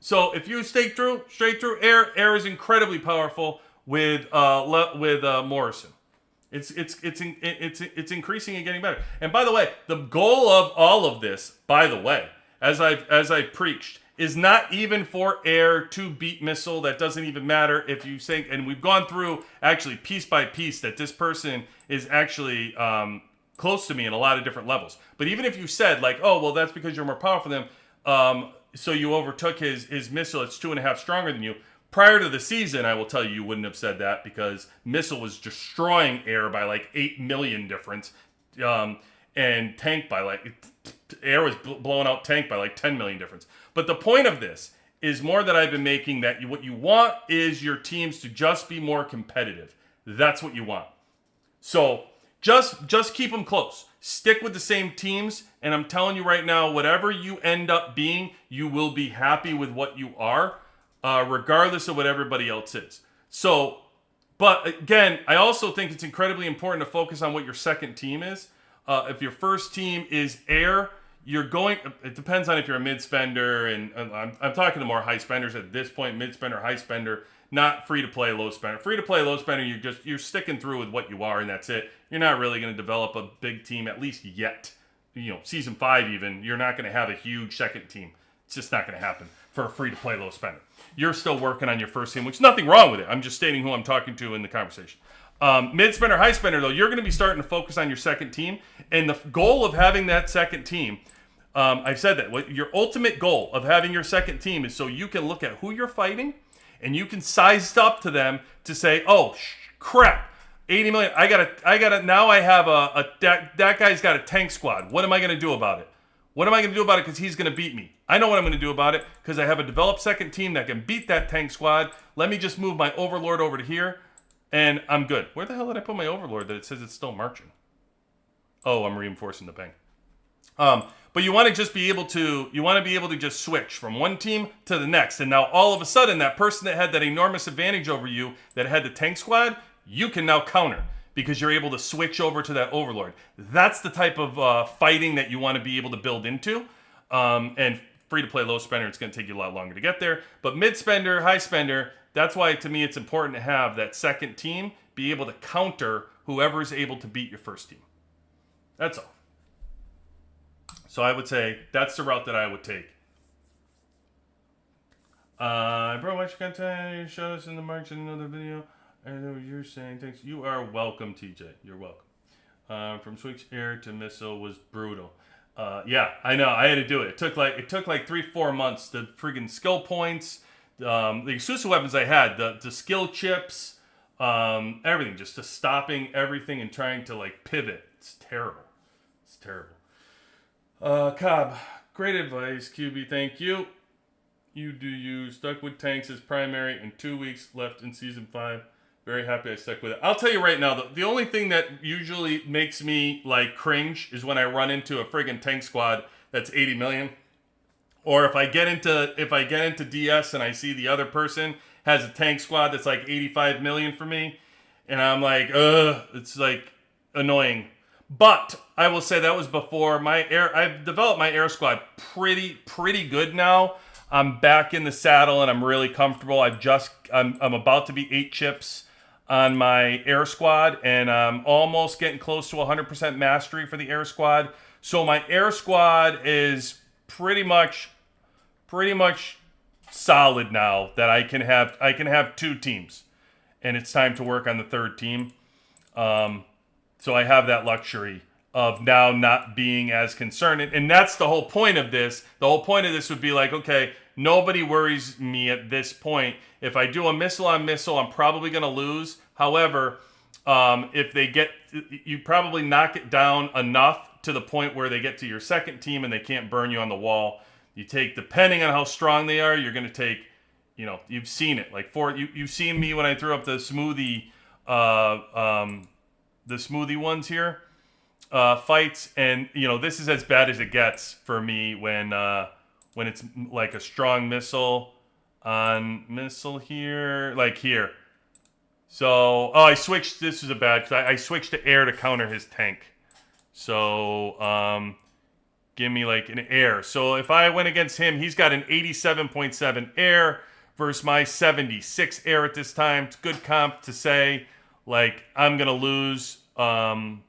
S1: So if you stay through, straight through air is incredibly powerful with Morrison. It's increasing and getting better. And by the way, the goal of all of this, by the way, as I preached, is not even for air to beat missile. That doesn't even matter if you think. And we've gone through actually piece by piece that this person is actually close to me in a lot of different levels. But even if you said like, oh well, that's because you're more powerful than him, so you overtook his missile. It's 2.5 stronger than you. Prior to the season, I will tell you wouldn't have said that because missile was destroying air by like 8 million difference, and tank by like air was blowing out tank by like 10 million difference. But the point of this is more that I've been making that what you want is your teams to just be more competitive. That's what you want. So just keep them close. Stick with the same teams, and I'm telling you right now, whatever you end up being, you will be happy with what you are. Regardless of what everybody else is. So, but again, I also think it's incredibly important to focus on what your second team is. If your first team is air, it depends on if you're a mid-spender, and I'm talking to more high spenders at this point, mid-spender, high spender, not free-to-play, low spender. Free-to-play, low spender, you're sticking through with what you are, and that's it. You're not really going to develop a big team, at least yet. Season 5 even, you're not going to have a huge second team. It's just not going to happen for a free-to-play, low spender. You're still working on your first team, which is nothing wrong with it. I'm just stating who I'm talking to in the conversation. Mid-spender, high spender, though, you're going to be starting to focus on your second team. And the goal of having that second team, I've said that. Your ultimate goal of having your second team is so you can look at who you're fighting and you can size up to them to say, oh, crap, 80 million. Now I have that guy's got a tank squad. What am I going to do about it? What am I going to do about it because he's going to beat me? I know what I'm going to do about it because I have a developed second team that can beat that tank squad. Let me just move my overlord over to here, and I'm good. Where the hell did I put my overlord that it says it's still marching? Oh, I'm reinforcing the ping. But you want to just be able to just switch from one team to the next. And now all of a sudden, that person that had that enormous advantage over you that had the tank squad, you can now counter. Because you're able to switch over to that overlord. That's the type of fighting that you want to be able to build into. And free-to-play low spender, it's going to take you a lot longer to get there. But mid-spender, high spender, that's why to me it's important to have that second team be able to counter whoever is able to beat your first team. That's all. So I would say that's the route that I would take. Bro, watch your content, show us in the march in another video. I know what you're saying. Thanks. You are welcome, TJ. You're welcome. From switch air to missile was brutal. Yeah, I know. I had to do it. It took like 3-4 months. The friggin' skill points, the exclusive weapons I had, the skill chips, everything, just to stopping everything and trying to like pivot. It's terrible. It's terrible. Cobb, great advice, QB. Thank you. You do you. Stuck with tanks as primary and 2 weeks left in season 5. Very happy I stuck with it. I'll tell you right now, the only thing that usually makes me like cringe is when I run into a friggin' tank squad that's 80 million. Or if I get into DS and I see the other person has a tank squad that's like 85 million for me, and I'm like, it's like annoying. But I will say that was before I've developed my air squad pretty good now. I'm back in the saddle and I'm really comfortable. I'm about to be 8 chips on my air squad, and I'm almost getting close to 100% mastery for the air squad. So my air squad is pretty much solid now that I can have 2 teams, and it's time to work on the third team. So I have that luxury of now not being as concerned, and that's the whole point of this. The whole point of this would be like, okay, nobody worries me at this point. If I do a missile on missile, I'm probably going to lose. However, if you probably knock it down enough to the point where they get to your second team and they can't burn you on the wall. You take, depending on how strong they are, you're going to take, you've seen it. Like you've seen me when I threw up the smoothie ones here, fights, and this is as bad as it gets for me when it's like a strong missile on missile here, like here. So, I switched. This is a bad because I switched to air to counter his tank. So, give me like an air. So if I went against him, he's got an 87.7 air versus my 76 air at this time. It's good comp to say like I'm gonna lose I'm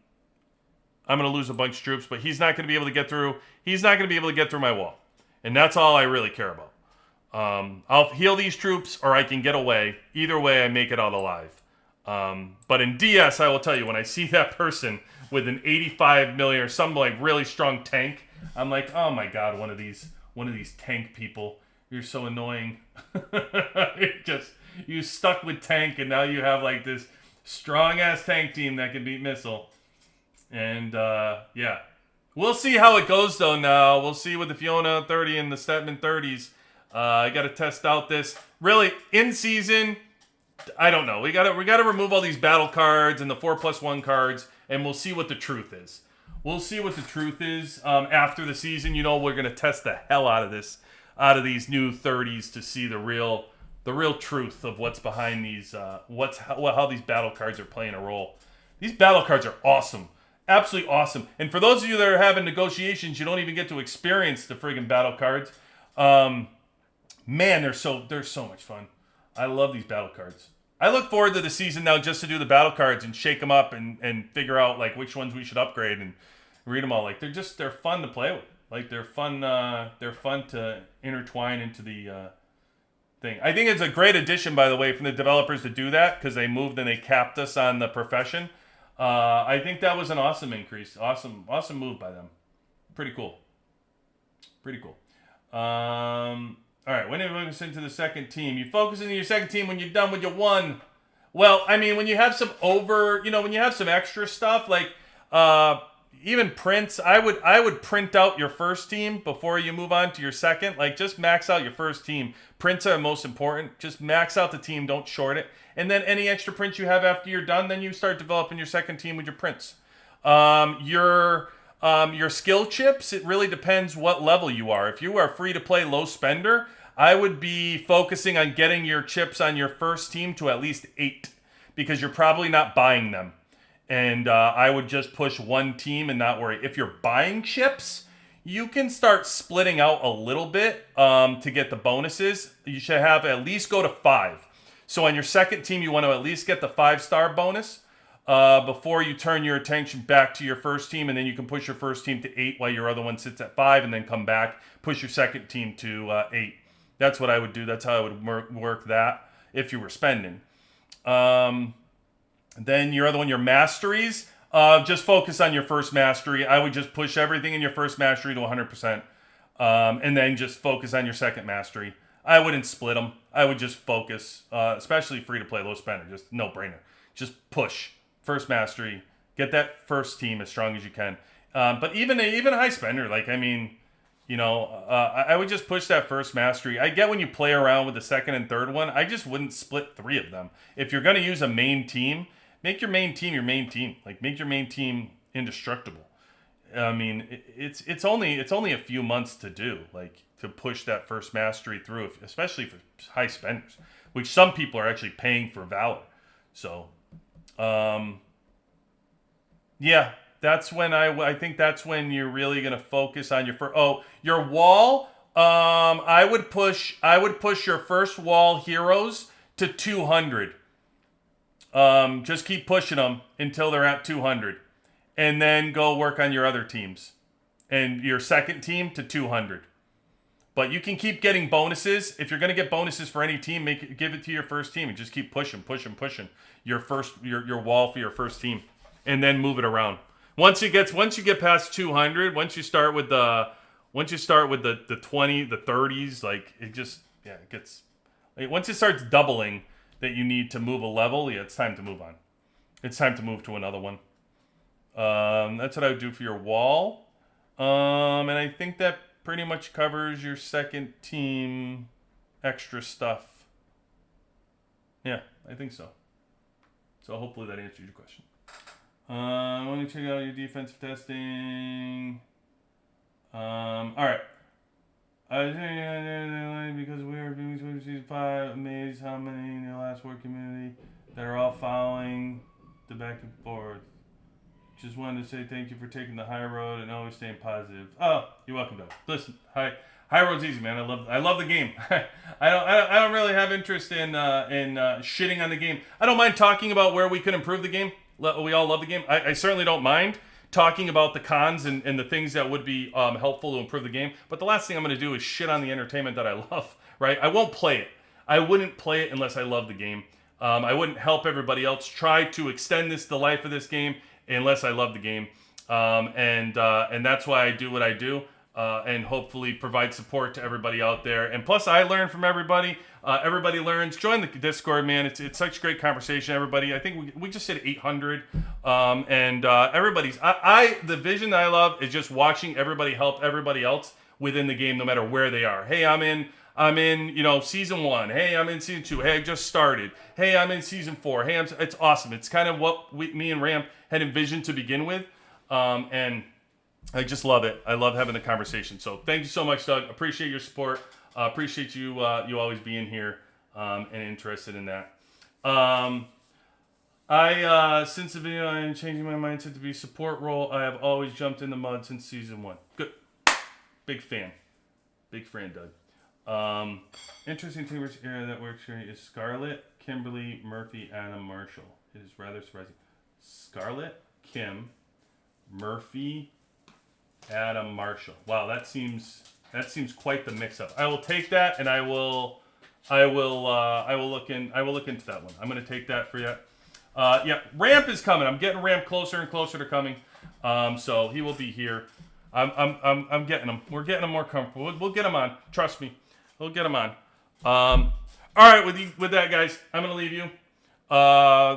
S1: going to lose a bunch of troops, but he's not going to be able to get through. He's not going to be able to get through my wall. And that's all I really care about. I'll heal these troops or I can get away. Either way, I make it out alive. But in DS, I will tell you, when I see that person with an 85 million or some like really strong tank, I'm like, oh my god, one of these tank people. You're so annoying. You stuck with tank, and now you have like this strong ass tank team that can beat missile. And yeah, we'll see how it goes though. Now we'll see with the Fiona 30 and the Stetman 30s. I got to test out this really in season. I don't know. We got to remove all these battle cards and the 4+1 cards, and we'll see what the truth is. We'll see what the truth is after the season. You know, we're gonna test the hell out of these new 30s to see the real truth of what's behind these. How these battle cards are playing a role. These battle cards are awesome, absolutely awesome. And for those of you that are having negotiations, you don't even get to experience the friggin' battle cards. Man, they're so much fun. I love these battle cards. I look forward to the season now just to do the battle cards and shake them up and figure out like which ones we should upgrade and read them all. Like they're they're fun to play with. Like they're fun to intertwine into the thing. I think it's a great addition, by the way, from the developers to do that because they moved and they capped us on the profession. I think that was an awesome increase. Awesome move by them. Pretty cool. All right, when you focus into the second team, you focus into your second team when you're done with your one. Well, I mean, when you have some when you have some extra stuff, like even prints, I would print out your first team before you move on to your second. Like, just max out your first team. Prints are most important. Just max out the team, don't short it. And then any extra prints you have after you're done, then you start developing your second team with your prints. Your skill chips, it really depends what level you are. If you are free to play low spender, I would be focusing on getting your chips on your first team to at least 8 because you're probably not buying them. And I would just push one team and not worry. If you're buying chips, you can start splitting out a little bit to get the bonuses. You should have at least go to 5. So on your second team, you want to at least get the 5-star bonus. Before you turn your attention back to your first team, and then you can push your first team to 8 while your other one sits at 5, and then come back, push your second team to 8. That's what I would do. That's how I would work that if you were spending. Then your other one, your masteries, just focus on your first mastery. I would just push everything in your first mastery to 100%, and then just focus on your second mastery. I wouldn't split them. I would just focus, especially free-to-play low spender, just no-brainer. Just push. First mastery, get that first team as strong as you can. But even a high spender, like, I mean, I would just push that first mastery. I get when you play around with the second and third one, I just wouldn't split 3 of them. If you're going to use a main team, make your main team your main team. Like, make your main team indestructible. I mean, it's only a few months to do, like, to push that first mastery through, especially for high spenders, which some people are actually paying for Valor. So, yeah, that's when I think that's when you're really gonna focus on your wall. I would push your first wall heroes to 200. Just keep pushing them until they're at 200, and then go work on your other teams, and your second team to 200. But you can keep getting bonuses. If you're going to get bonuses for any team, give it to your first team and just keep pushing your wall for your first team, and then move it around. Once you get past 200, once you start with the 20, the 30s, like it gets like, once it starts doubling that you need to move a level, it's time to move on. It's time to move to another one. That's what I would do for your wall. And I think that pretty much covers your second team extra stuff. Yeah, I think so. So hopefully that answers your question. I want to check out your defensive testing. All right. I think because we are doing season 5, amazed how many in the last word community that are all following the back and forth. Just wanted to say thank you for taking the high road and always staying positive. Oh, you're welcome, Doug. Listen, high road's easy, man. I love the game. I don't really have interest in shitting on the game. I don't mind talking about where we could improve the game. We all love the game. I certainly don't mind talking about the cons and the things that would be helpful to improve the game. But the last thing I'm going to do is shit on the entertainment that I love, right? I won't play it. I wouldn't play it unless I love the game. I wouldn't help everybody else try to extend the life of this game unless I love the game. And that's why I do what I do. And hopefully provide support to everybody out there. And plus, I learn from everybody. Everybody learns. Join the Discord, man. It's such great conversation, everybody. I think we just hit 800. And everybody's... the vision that I love is just watching everybody help everybody else within the game, no matter where they are. Hey, I'm in, season 1. Hey, I'm in season 2. Hey, I just started. Hey, I'm in season 4. Hey, it's awesome. It's kind of what me and Ram had envisioned to begin with. And I just love it. I love having the conversation. So thank you so much, Doug. Appreciate your support. Appreciate you always being here and interested in that. Since the video, I am changing my mindset to be support role. I have always jumped in the mud since season 1. Good. Big fan, Doug. Interesting team area that works here is Scarlett, Kimberly, Murphy, Adam, Marshall. It is rather surprising. Scarlett, Kim, Murphy, Adam, Marshall. Wow, that seems quite the mix-up. I will take that, and I will look into that one. I'm going to take that for you. Yeah, Ramp is coming. I'm getting Ramp closer and closer to coming. So he will be here. I'm getting him. We're getting him more comfortable. We'll get him on. Trust me, we'll get him on. All right, with that, guys, I'm going to leave you.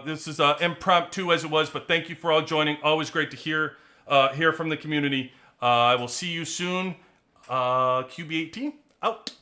S1: This is impromptu as it was, but thank you for all joining. Always great to hear from the community. I will see you soon. QB18 out.